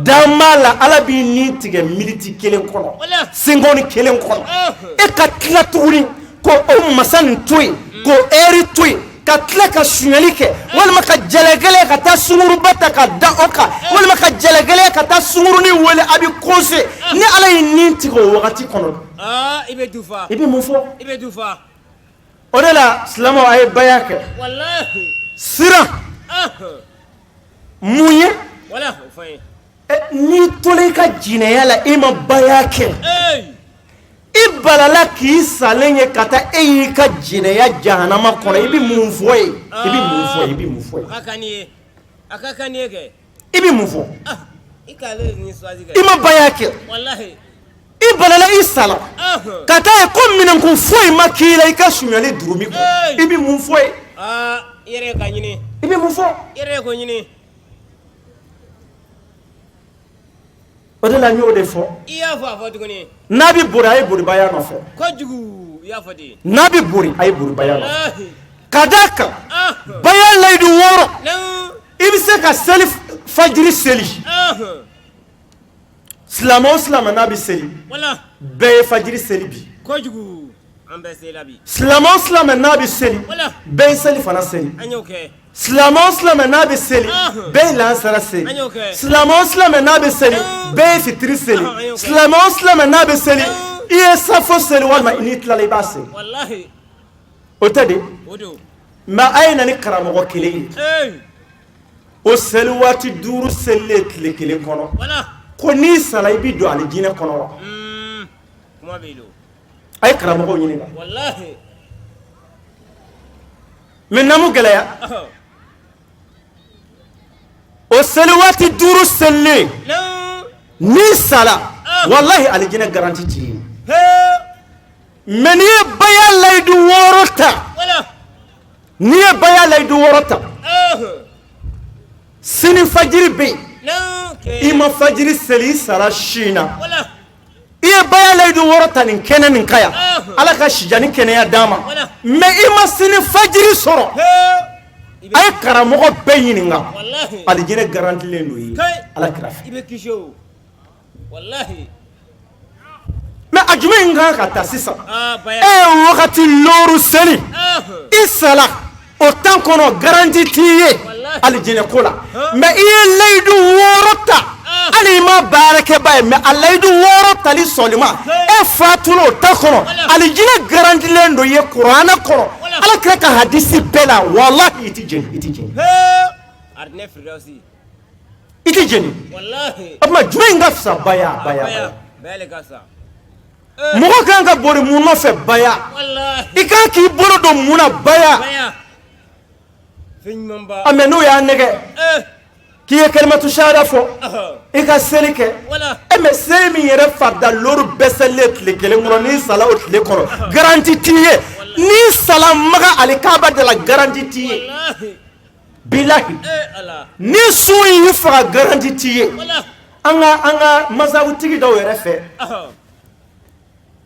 dan b'a la Ala b'i ni tigɛ miniti kelen kɔnɔ senkɔni kelen kɔnɔ e ka tila tuguni ko o masa nin to yen ko heure to yen ka tila ka suɲɛli kɛ walima ka jɛlɛgɛlɛ ka taa sunguruba ta ka da o kan walima ka jɛlɛgɛlɛ ka taa sungurunin wele a bɛ kɔnse ni Ala y'i ni tigɛ o wagati kɔnɔ
i bɛ dufa
i bɛ mun fɔ
i bɛ dufa
o de la silamɛw a ye baya kɛ siran mun ye n'i tola i ka jinɛya la i ma baya kɛ i balala k'i salen ye ka taa e y'i ka jinɛya jahanama kɔnɔ i bɛ mun fɔ ye i bɛ mun fɔ ye i bɛ mun fɔ ye
a ka kan ye kɛ
i bɛ mun fɔ
i
ma baya kɛ i balala i sala ka taa ye ko minɛnko foyi ma k'i la i ka suɲɛli durumi kɔ i bɛ mun fɔ ye
i yɛrɛ ka ɲini
i bɛ mun fɔ
i yɛrɛ ko ɲini
o de la n y'o de fɔ
i y'a fɔ a fɔ tuguni
n'a bɛ bori a ye bori baya nɔfɛ
kojugu i y'a fɔ de
n'a bɛ bori a ye bori baya nɔfɛ ka d'a kan baya layidu wɔɔrɔ i bɛ se ka seli fajiri seli silamɛ o silamɛ n'a bɛ seli bɛɛ ye fajiri seli bi silama silama n'a bɛ seli bɛɛ ye seli fana seli silama silama n'a bɛ seli bɛɛ ye lansara seli silama silama n'a bɛ seli bɛɛ ye fitiri seli silama silama n'a bɛ seli i ye safo seli walima i n'i tilala i b'a seli o tɛ de mais a ye na ni karamɔgɔ kelen ye o seli waati 5 selilen tile kelen kɔnɔ ko n'i sara i bɛ don alijinɛ kɔnɔ wa a ye karamɔgɔw ɲininka mais namu gɛlɛya o seli waati 5 selilen n'i sara wallahi alijinɛ garanti t'i ye mais n'i ye baya layidu 6 ta n'i ye baya layidu 6 ta sini fajiri bɛ yen i ma fajiri seli i sara si na i ye baya layidu 6 ta nin kɛnɛ nin ka yan ala ka sijani kɛnɛya d'a ma mais i ma sini fajiri sɔrɔ a ye karamɔgɔ bɛɛ ɲininka alijinɛ garantilen don ye ala kira fɛ mais a jumɛn in kan ka ta sisan e ye wagati looru seli i sala o temps kɔnɔ garanti t'i ye alijinɛ ko la mais i ye layidu 6 ta hali i ma baarakɛba ye mais a layidu 6 tali sɔlima e fatula o temps kɔnɔ alijinɛ garantilen don ye kuranɛ kɔnɔ ala kira ka hadisi bɛɛ la wallahi i tɛ jeni i tɛ jeni i tɛ jeni o tuma jumɛn in ka fisa baya mɔgɔ kan ka bori mun nɔfɛ baya i kan k'i bolo don mun na baya mais n'o y'a nɛgɛ k'i ye kalimatu shahada fɔ i ka seli kɛ mais seli min yɛrɛ farida looru bɛɛ selilen tile kelen kɔnɔ n'i sala o tile kɔnɔ garanti t'i ye n'i sala maga alikaba de la garanti t'i ye bilahi ni sun y'i faga garanti t'i ye an ka mazhabutigi dɔw yɛrɛ fɛ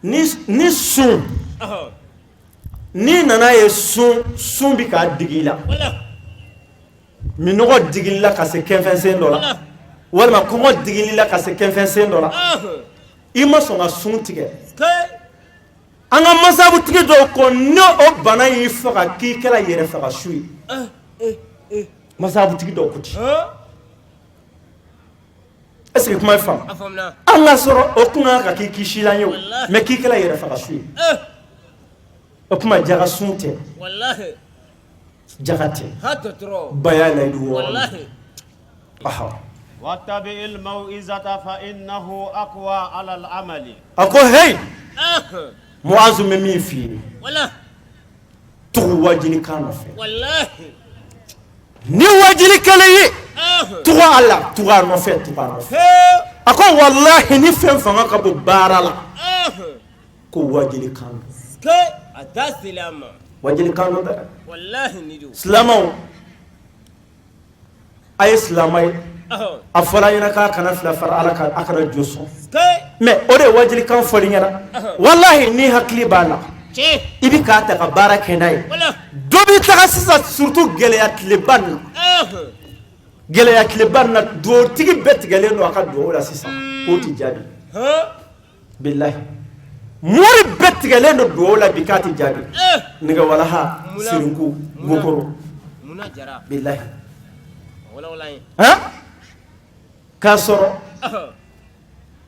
ni sun n'i nana ye sun bi k'a digi la minɔgɔ digili la ka se kɛnfɛnsen dɔ la walima kɔngɔ digili la ka se kɛnfɛnsen dɔ la i ma sɔn ka sun tigɛ an ka mazhabutigi dɔw ko ni o bana y'i faga k'i kɛra yɛrɛ faga su ye mazhabutigi dɔw ko ten est ce que kuma ye faamu an ka sɔrɔ o kun kan ka k'i kisilan ye o mais k'i kɛra yɛrɛ faga su ye o kuma jaga sun tɛ jaga tɛ baya layidu 6
واتبع الموعظة فإنه أقوى على العمل
أكو هي معاذ ممي في تو واجني كانوا في
والله
ni wajili kale ye tuwa ala tuwa no fe ako wallahi ni fem fanga ka bo barala ko wajili kan
ke atasilama
wajili kan da
wallahi nidu
islamo ay islamay afala yana ka kana fila far ala ka akara joso mais ore wajili kan foli nyana wallahi ni hakli bala ibi ka ta ka baraka nay dobi ta sisa surtout geleyat liban na do tigi bet gelen no aka do la sisa o ti jabi billahi mori bet gelen no do la bikati jabi niga wala ha sirinku gokoro
munajara
billahi
wala
ha kasoro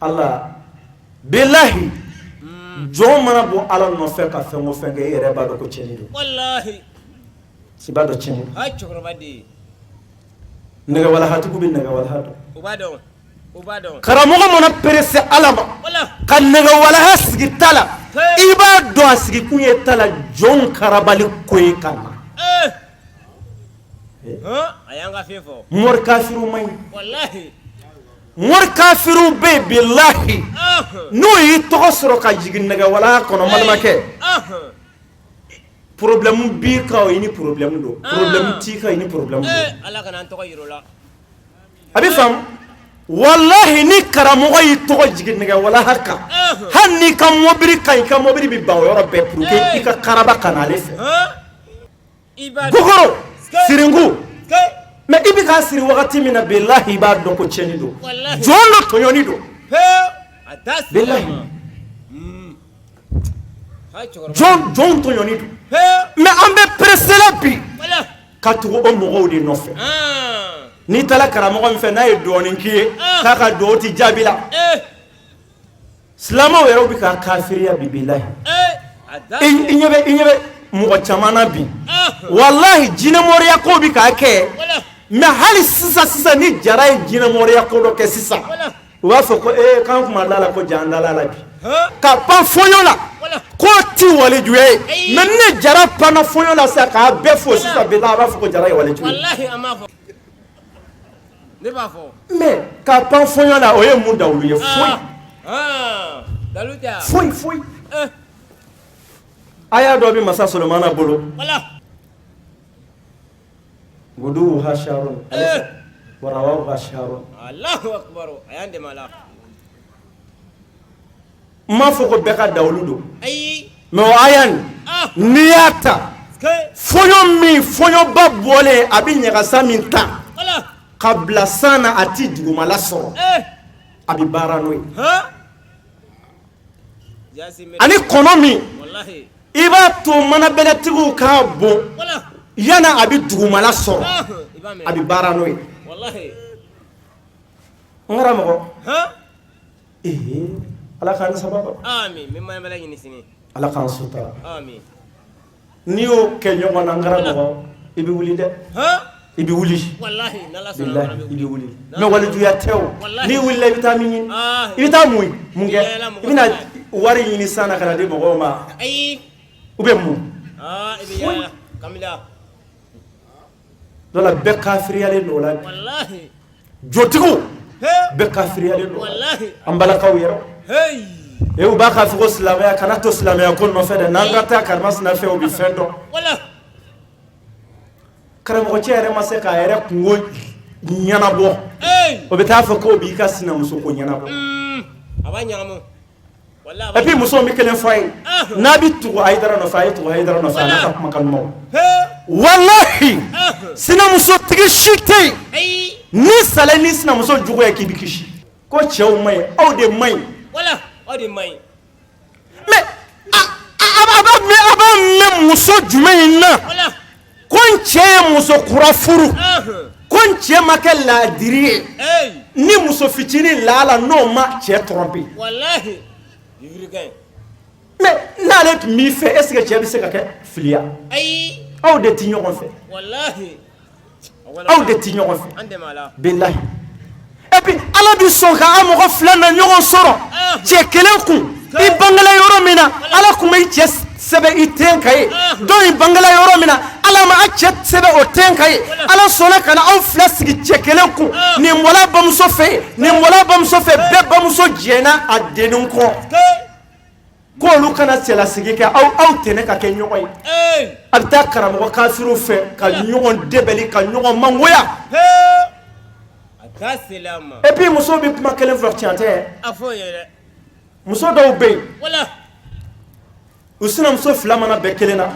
Allah billahi jɔn mana bɔ ala nɔfɛ ka fɛn o fɛn kɛ i yɛrɛ b'a dɔn ko tiɲɛni don
wallahi
si b'a dɔn tiɲɛni
a cɛkɔrɔba de
nɛgɛwalahatigiw bɛ nɛgɛwalaha dɔn
u b'a dɔn
karamɔgɔ mana perese ala ma ka nɛgɛwalaha sigi ta la i b'a dɔn a sigi kun ye ta la jɔn karabali ko ye ka na
a y'an ka fɛn fɔ
mori kafiru man ɲi
wallahi
mori kafiru bɛ yen bilahi n'o y'i tɔgɔ sɔrɔ ka jigin nɛgɛwalaha kɔnɔ balimakɛ problème b'i kan o i ni problème don problème t'i kan i ni problème don
ala kana an tɔgɔ yir'o la
a bɛ faamu wallahi ni karamɔgɔ y'i tɔgɔ jigin nɛgɛwalaha kan hali n'i ka mobili ka ɲi i ka mobili bɛ ban o yɔrɔ bɛɛ pour que i ka karaba ka na ale fɛ gogoro sirinku mais i bɛ k'a siri wagati min na bilahi i b'a dɔn ko tiɲɛni don jɔn dɔ tɔɲɔni don bilahi jɔn tɔɲɔni don mais an bɛ pressé la bi ka tugu o mɔgɔw de nɔfɛ n'i taara karamɔgɔ min fɛ n'a ye dɔɔnin k'i ye k'a ka dugawu ti jaabi la silamɛw yɛrɛ bɛ ka kafiriya bi bilahi i ɲɛ bɛ mɔgɔ caman na bi wallahi jinɛmɔriya ko bɛ k'a kɛ mais hali sisan ni jara ye jinɛmɔriya ko dɔ kɛ sisan u b'a fɔ ko k'an kuma da la ko ja an dala la bi ka pan fɔɲɔ la ko ti walijuya ye mais ne jara panna fɔɲɔ la sisan k'a bɛɛ fo sisan bilahi a b'a fɔ ko jara ye walijuya ye
wallahi an b'a fɔ ne b'a fɔ
mais ka pan fɔɲɔ la o ye mun dawulu ye foyi aya dɔ bɛ masa Solomana bolo guduhu hasharun warawahu hasharun
Allahu akbar ayan de mala
ma fɔ ko bɛɛ ka dawulu don
ayi
mais o aya n'i y'a ta fɔɲɔba bɔlen a bɛ ɲagasa min ta ka bila san na a ti dugumala sɔrɔ a bɛ baara n'o ye ani kɔnɔ min i b'a to manabɛlɛtigiw k'a bon yana a bɛ dugumala sɔrɔ a bɛ baara n'o ye n karamɔgɔ ala k'an sababa ala k'an sutura n'i y'o kɛ ɲɔgɔn na n karamɔgɔ i bɛ wuli dɛ i bɛ wuli bilahi i bɛ wuli mais walijuya tɛ o n'i wulila i bɛ taa min ɲini i bɛ taa mun kɛ i bɛna wari ɲini san na ka na di mɔgɔw ma u bɛ mun dɔ la bɛɛ kafiriyalen don o la jotigiw bɛɛ kafiriyalen don an balakaw yɛrɛ u b'a ka fɔ ko silamɛya kana to silamɛya ko nɔfɛ dɛ n'an ka taa karimasina fɛ o bɛ fɛn dɔn karamɔgɔcɛ yɛrɛ ma se k'a yɛrɛ kungo ɲɛnabɔ o bɛ taa fɔ ko b'i ka sinamuso ko ɲɛnabɔ et puis muso bɛ kelen fɔ a ye n'a bɛ tugu Hayidara nɔfɛ a ye tugu Hayidara nɔfɛ a n'a ka kumakan ɲumanw wallahi sinamusotigi si tɛ yen ni salen ni sinamuso jugu ye k'i bɛ kisi ko cɛw ma ɲi aw de ma ɲi mais a b'a mɛn muso jumɛn in na ko n cɛ ye muso kura furu ko n cɛ ma kɛ laadiri ye ni muso fitinin lala n'o ma cɛ tromper mais n'ale tun b'i fɛ est ce que cɛ bɛ se ka kɛ filiya aw de tɛ ɲɔgɔn fɛ aw de tɛ ɲɔgɔn fɛ bilahi et puis ala bɛ sɔn ka a mɔgɔ fila na ɲɔgɔn sɔrɔ cɛ kelen kun i bangela yɔrɔ min na ala kun bɛ i cɛ sɛbɛn i den ka ye dɔw i bangela yɔrɔ min na ala ma a cɛ sɛbɛn o den ka ye ala sɔnna ka na aw fila sigi cɛ kelen kun nin bɔla bamuso fɛ nin bɔla bamuso fɛ bɛɛ bamuso jɛnna a dennin kɔ k'olu kana cɛlasigi kɛ aw tɛ ne ka kɛ ɲɔgɔn ye a bɛ taa karamɔgɔ kafiriw fɛ ka ɲɔgɔn dɛbɛli ka ɲɔgɔn mangoya et puis muso bɛ kuma kelen fɔ tiɲɛ tɛ muso dɔw bɛ yen u sinamuso fila mana bɛɛ kelen na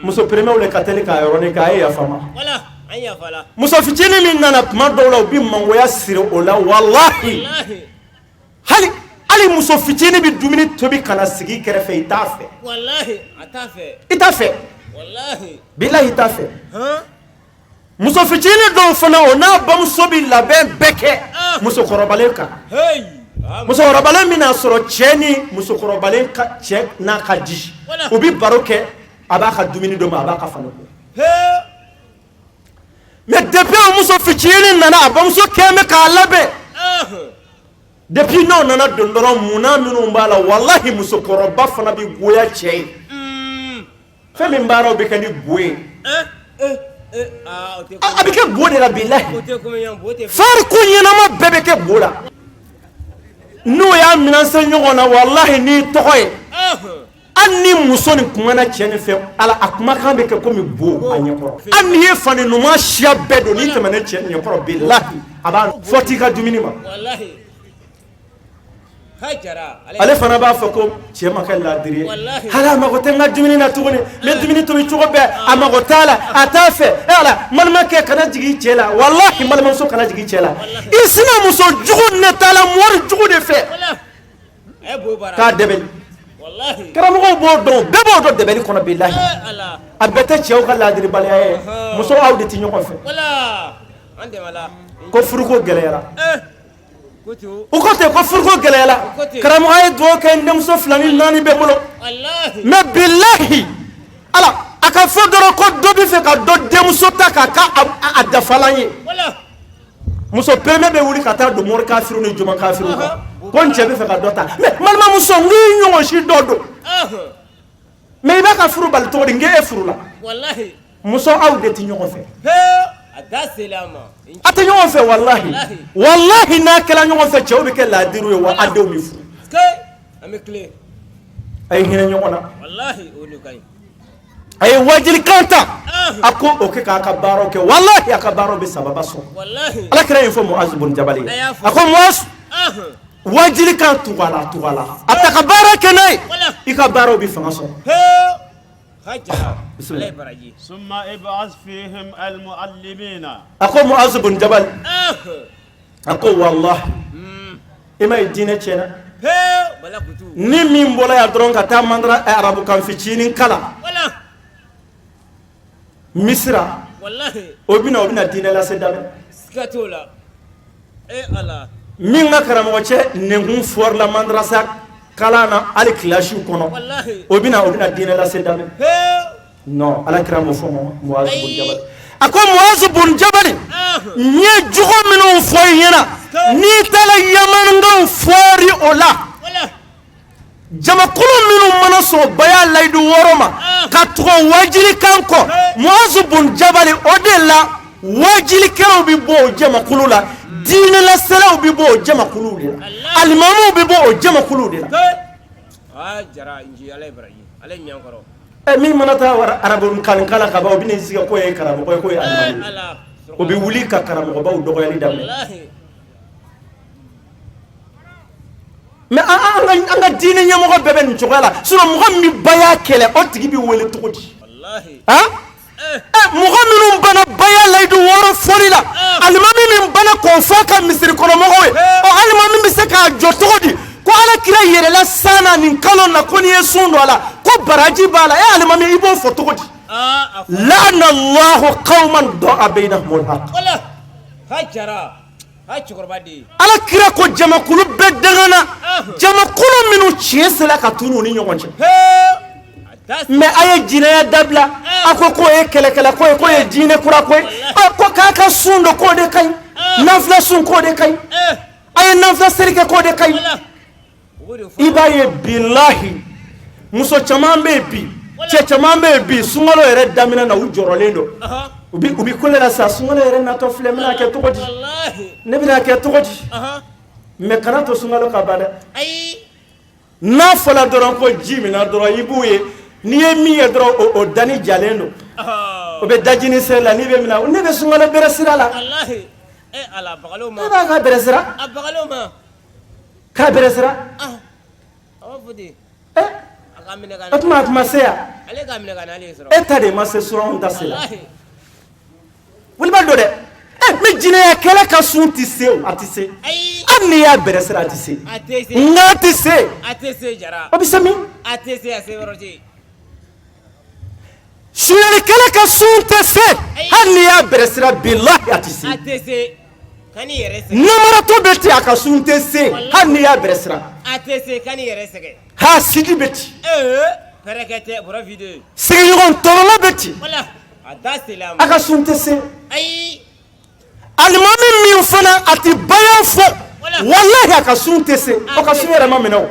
muso peremew le ka teli k'a yɔrɔnin k'a ye yafa ma muso fitinin min nana tuma dɔw la u bɛ mangoya siri o la wallahi hali muso fitinin bɛ dumuni tobi kana sigi kɛrɛfɛ i t'a fɛ bilahi i t'a fɛ muso fitinin dɔw fana o n'a bamuso bɛ labɛn bɛɛ kɛ musokɔrɔbalen kan musokɔrɔbalen min n'a sɔrɔ cɛ ni musokɔrɔbalen ka cɛ n'a ka di u bɛ baro kɛ a b'a ka dumuni dɔ ma a b'a ka fani ko mais depuis o muso fitinin nana a bamuso kɛn bɛ k'a labɛn depuis n'o nana don dɔrɔn munna minnu b'a la wallahi musokɔrɔba fana bɛ goya cɛ ye fɛn min baaraw bɛ kɛ ni go ye a bɛ kɛ go de la bilahi fariko ɲɛnama bɛɛ bɛ kɛ go la n'o y'a minɛ se ɲɔgɔn na wallahi n'i tɔgɔ ye hali ni muso nin kumana cɛ nin fɛ ala a kumakan bɛ kɛ komi bo a ɲɛkɔrɔ hali n'i ye fani ɲuman siya bɛɛ don n'i tɛmɛna cɛ nin ɲɛkɔrɔ bilahi a b'a fɔ t'i ka dumuni ma ale fana b'a fɔ ko cɛ ma kɛ laadiri ye hali a mago tɛ n ka dumuni na tuguni n bɛ dumuni tobi cogo bɛɛ a mago t'a la a t'a fɛ ala balimakɛ kana jigin cɛ la wallahi balimamuso kana jigin cɛ la i sinamuso jugu ne t'a la mɔri jugu de fɛ k'a dɛbɛli
wallahi
karamɔgɔw b'o dɔn bɛɛ b'o dɔn dɛbɛni kɔnɔ bilahi
ala
a bɛɛ tɛ cɛw ka laadiribaliya ye musow aw de tɛ ɲɔgɔn fɛ
wala an dɛmɛla
ko furuko gɛlɛyara
kutu
o ko ten ko furuko gɛlɛyara karamɔgɔ ye dugawu kɛ n denmuso 2 ni 4 bɛɛ bolo
wallahi
mais bilahi ala a ka fɔ dɔrɔn ko dɔ bɛ fɛ ka dɔ denmuso ta k'a ka a dafalan ye
wala
muso pɛrɛmɛ bɛ wuli ka taa don mori kafiru ni juma kafiru kan ko n cɛ bɛ fɛ ka dɔ ta mais balimamuso n k'i ɲɔgɔn si dɔ don mais i b'a ka furu bali cogo di n k'e furu la
wallahi
muso aw de tɛ ɲɔgɔn fɛ
a da selama
a tɛ ɲɔgɔn fɛ wallahi n'a kɛra ɲɔgɔn fɛ cɛw bɛ kɛ laadiru ye wa a denw bɛ furu
an bɛ tile
a ye hinɛ ɲɔgɔn na
wallahi o de ka ɲi
a ye wajilikan ta a ko o kɛ k'a ka baaraw kɛ wallahi a ka baaraw bɛ sababa sɔrɔ
wallahi
ala kɛra yin fɔ Muazu bun Jabali ye a ko Muazu wajilikan tugu a la a ta ka baara kɛ n'a ye i ka baaraw bɛ fanga sɔrɔ
ثم ابعث فيهم المعلمين
a ko Muazu bun Jabali a ko wallahi i ma ye diinɛ tiɲɛna ni min bɔra yan dɔrɔn ka taa mandara arabukan fitinin kala misira o bɛna diinɛ lase daminɛ min ka karamɔgɔ cɛ nenkun fɔrila madarasa kalan na hali kilasiw kɔnɔ o bɛna diinɛ lase daminɛ non ala kira m'o fɔ Muazu bun Jabali a ko Muazu bun Jabali n ye jogo minnu fɔ i ɲɛna n'i taara Yamankaw fɔri o la jamakulu minnu mana sɔn baya layidu 6 ma ka tugu wajilikan kɔ Muazu bun Jabali o de la wajilikɛlaw bɛ bɔ o jamakulu la diinɛlaselaw bɛ bɔ o jamakulu de la alimamuw bɛ bɔ o jamakulu de la min mana taa arabu kaninkala ka ban o bɛ n'i sigi ko ye karamɔgɔ ye ko ye alimamu o bɛ wuli ka karamɔgɔbaw dɔgɔyali daminɛ mais an ka diinɛ ɲɛmɔgɔ bɛɛ bɛ nin cogoya la sinon mɔgɔ min baya kɛlɛ o tigi bɛ wele cogo di mɔgɔ minnu bana baya layidu 6 fɔli la alimami min bana k'o fɔ ka misiri kɔnɔmɔgɔw ye o alimami bɛ se k'a jɔ cogo di ko ala kira yɛrɛla san na nin kalo na ko n'i ye sun don a la ko baraji b'a la alimami i b'o fɔ cogo di la'ana Allahu qawman da'a baynahumul haqq ala kira ko jamakulu bɛɛ dangana jamakulu minnu tiɲɛ sera ka tunu ni ɲɔgɔn cɛ mais a ye jinɛya dabila a ko k'o ye kɛlɛkɛla ko ye k'o ye diinɛ kura ko ye ko k'a ka sun don k'o de ka ɲi nafila sun k'o de ka ɲi a ye nafila seli kɛ k'o de ka ɲi i b'a ye bilahi muso caman bɛ yen bi cɛ caman bɛ yen bi sunkalo yɛrɛ daminɛ na u jɔrɔlen don u bɛ kule la sa sunkalo yɛrɛ natɔ filɛ n bɛna kɛ cogo di ne bɛna kɛ cogo di mais kana to sunkalo ka ban dɛ n'a fɔra dɔrɔn ko ji min na dɔrɔn i b'u ye n'i ye min ye dɔrɔn o dani jalen don o bɛ dajini seri la n'i bɛ mina ne bɛ sunkalo bɛrɛ sira la ne b'a ka bɛrɛ sira k'a bɛrɛ sira o tuma a tuma se yan e ta de ma se surɔn ta se la wuli b'a dɔn dɛ mais jinɛya kɛlɛ ka sun tɛ se o a tɛ se hali n'i y'a bɛrɛ sira a tɛ se nka a tɛ se o bɛ se min suyɛli kɛlɛ ka sun tɛ se hali n'i y'a bɛrɛ sira bilahi a tɛ se namaratɔ bɛ ten a ka sun tɛ se hali n'i y'a bɛrɛ sira hasidi bɛ ten sigiɲɔgɔn tɔɔrɔla bɛ ten a ka sun tɛ se alimami min fana a tɛ baya fɔ wallahi a ka sun tɛ se o ka sun yɛrɛ ma minɛ o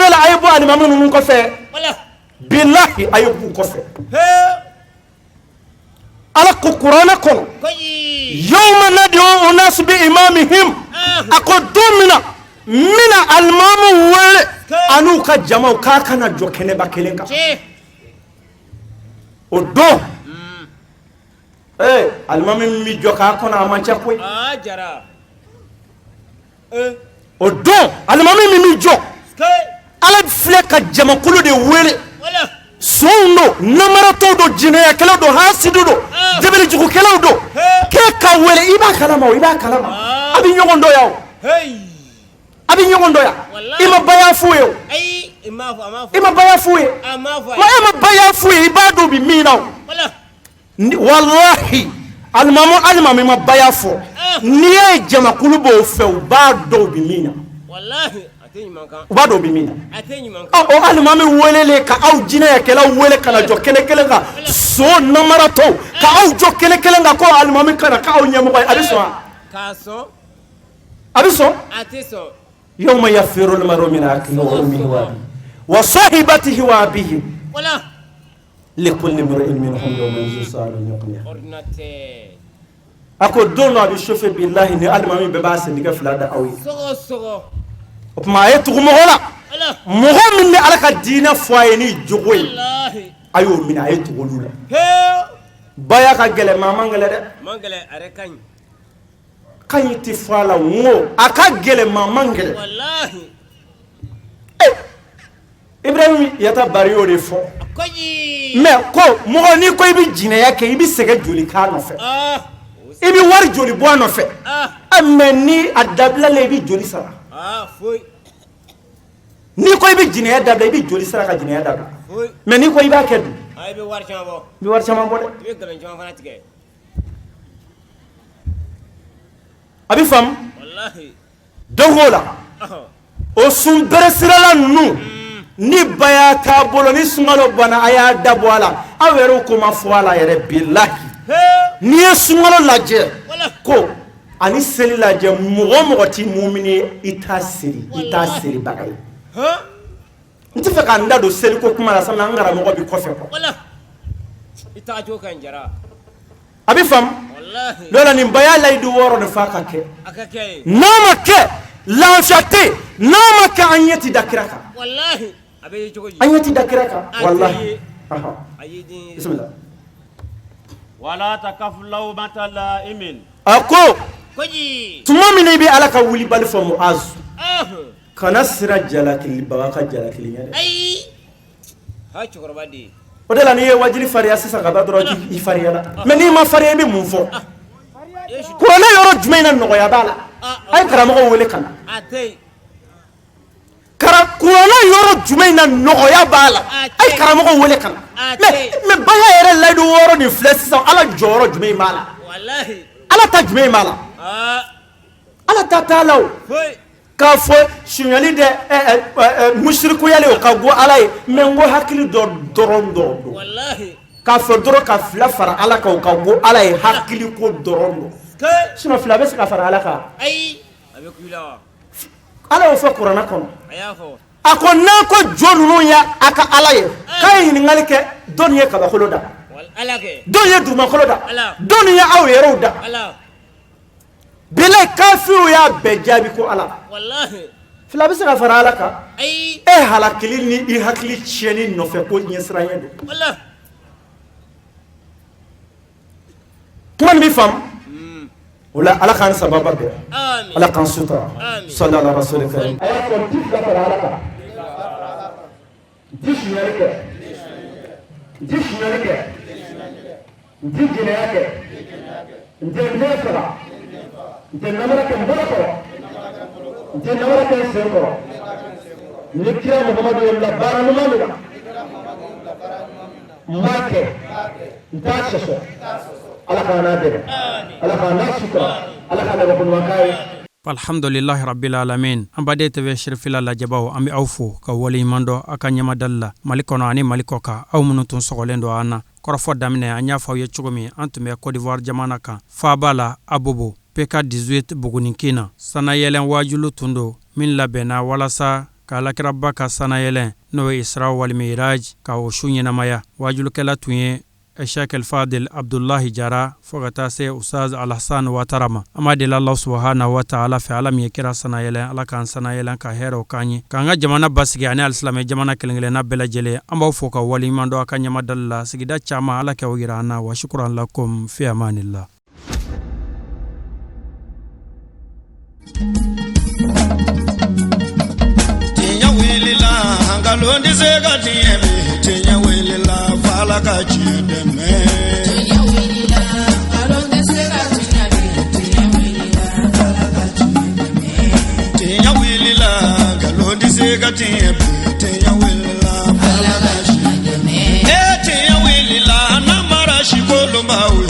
de la a ye bɔ alimami ninnu kɔfɛ bilahi a ye b'u kɔfɛ ala ko kuranɛ kɔnɔ yawma nad'u unasu bi imamihim a ko don min na n bɛna alimamu wele an'u ka jamaw k'a kana jɔ kɛnɛba kelen kan o don alimami min bɛ jɔ k'a kɔnɔ a man ca koyi o don alimami min bɛ jɔ ala filɛ ka jamakulu de wele sonw don namaratɔw don jinɛyakɛlaw don hasidu don jabelijugukɛlaw don k'e ka wele i b'a kalama o i b'a kalama a bɛ ɲɔgɔn dɔn yan o a bɛ ɲɔgɔn dɔn yan i ma baya f'u ye o ima baya fuye ma baya fuye ibadu bi mina wallahi almamu ma baya fo niye jama kulubo fe ubadu bi mina wallahi ubadu bi mina o almamu welele ka aw jina ya kala wele kala jo kele ka so namara to ka aw jo kele nga ko almamu kana ka aw nyamo abiso يوم يفر المرء من أخيه وأمه وصاحبته وأبيه لكل امرئ منهم يومئذ شأن يغنيه أكو دونا بشوف بالله إن المامي بباس نيجا فلادا أوي ما يتوه مغلا مغلا من على كدينا فايني جوي أيو من أيتوه لولا بايا كجلة ما مانغلا أركاني kanyiti fala ngo akagele mamangele wallahi Ibrahim yata bariyo de fo mais ko mo ni ko ibi jine yake ibi sege joli ka no fe ibi war joli bo no fe ameni adabla le ibi joli sara foi ni ko ibi jine ya dabla ibi joli sara ka jine ya dabla mais ni ko ibi akedu ay bi war chama bo de ibi garan chama fana tige abi fam wallahi dogola o sun beresirala nu ni baya ta bolo ni sungalo bana aya dabwala awero ko ma fwala yere billahi ni sungalo laje ko ani seli laje mugo ti mu'mini itasiri bagay ntife ka ndado seli ko kuma la sama ngara mugo bi kofe ko wala itajo kan jara abi fam wallahi lola ni baya laydu woro de fakake akake nama ke lanchate nama ke anyeti dakiraka wallahi abe jogoji anyeti dakiraka wallahi aha ayidi bismillah wala takaf lawmata laimin ako koji tumamini bi alaka wuli bal fo muaz kana sira jalakil bawaka jalakil nyade ay ha chokorbadi odela ni wajili fariya sisa gaba droji ifariya la meni ma fariya bi munfo ko na yoro jumaina no ya bala ay karamo ko wele kana atay kara ko na yoro jumaina no ya bala ay karamo ko wele kana me baya yere la do woro ni flex ala joro jumai mala wallahi ala ta jumai mala ala ta talaw ka fo shinyali de mushriku yale ka go alay mengo hakili dorondo wallahi ka fo doro ka fla fara ala ka go alay hakili ko dorondo sino fla bes ka fara ala ka ay abekula ala fo qur'ana kono aya fo akonna ko jonunu ya aka alaye kay ni ngalike donye ka ba kholoda wal alake donye duma kholoda donye awero da ala bila kafiru ya bejabi ko ala wallahi fila bisa ka fara alaka ay halakili ni I hakili cheni no fe ko nyesra yedo wallahi kuma ni fam wala ala kan sababa be amin ala kan sutra sallallahu alaihi wasallam ay ko tifla fara alaka dishnyalike ndijineke ndendekala jennamara ke mboko jennamara ke seko nikira muhammadu illa baranu mamira make ntashaso ala kana de ala kana shukra ala kana ko wakai
alhamdulillahi rabbil alamin ambade tebe shirfila la jabaw ambi awfu ka wali mando aka nyama dalla malikono ani malikoka aw munutun sogolendo ana korofo damne anya faw ye chugumi antume Côte d'Ivoire jamana kan fabala abobo PK18 Buguninkina sana yelen wajulu tundo min labena walasa ka lakiraba ka sana yelen no Isra wal Miraj ka o shunyina maya wajulu kala tunye Sheikh Al-Fadil Abdullah Jara fogata se Ustaz Al-Hassan Watarama amadila Allah subhanahu wa ta'ala fi alam yakira sana yelen ala kan sana yelen ka hero kanyi kanga jamana basigi ani al-islam jamana kelengele na bela jele amba foka wali mando akanya madalla sigida chama ala ka wagirana wa shukran lakum fi amanillah. Tinya wilila hangalondi zega tiemi tinya wilila fala ka chideme tinya wilila hangalondi zega tinya wilila fala ka chideme tinya wilila hangalondi zega tiemi tinya
maula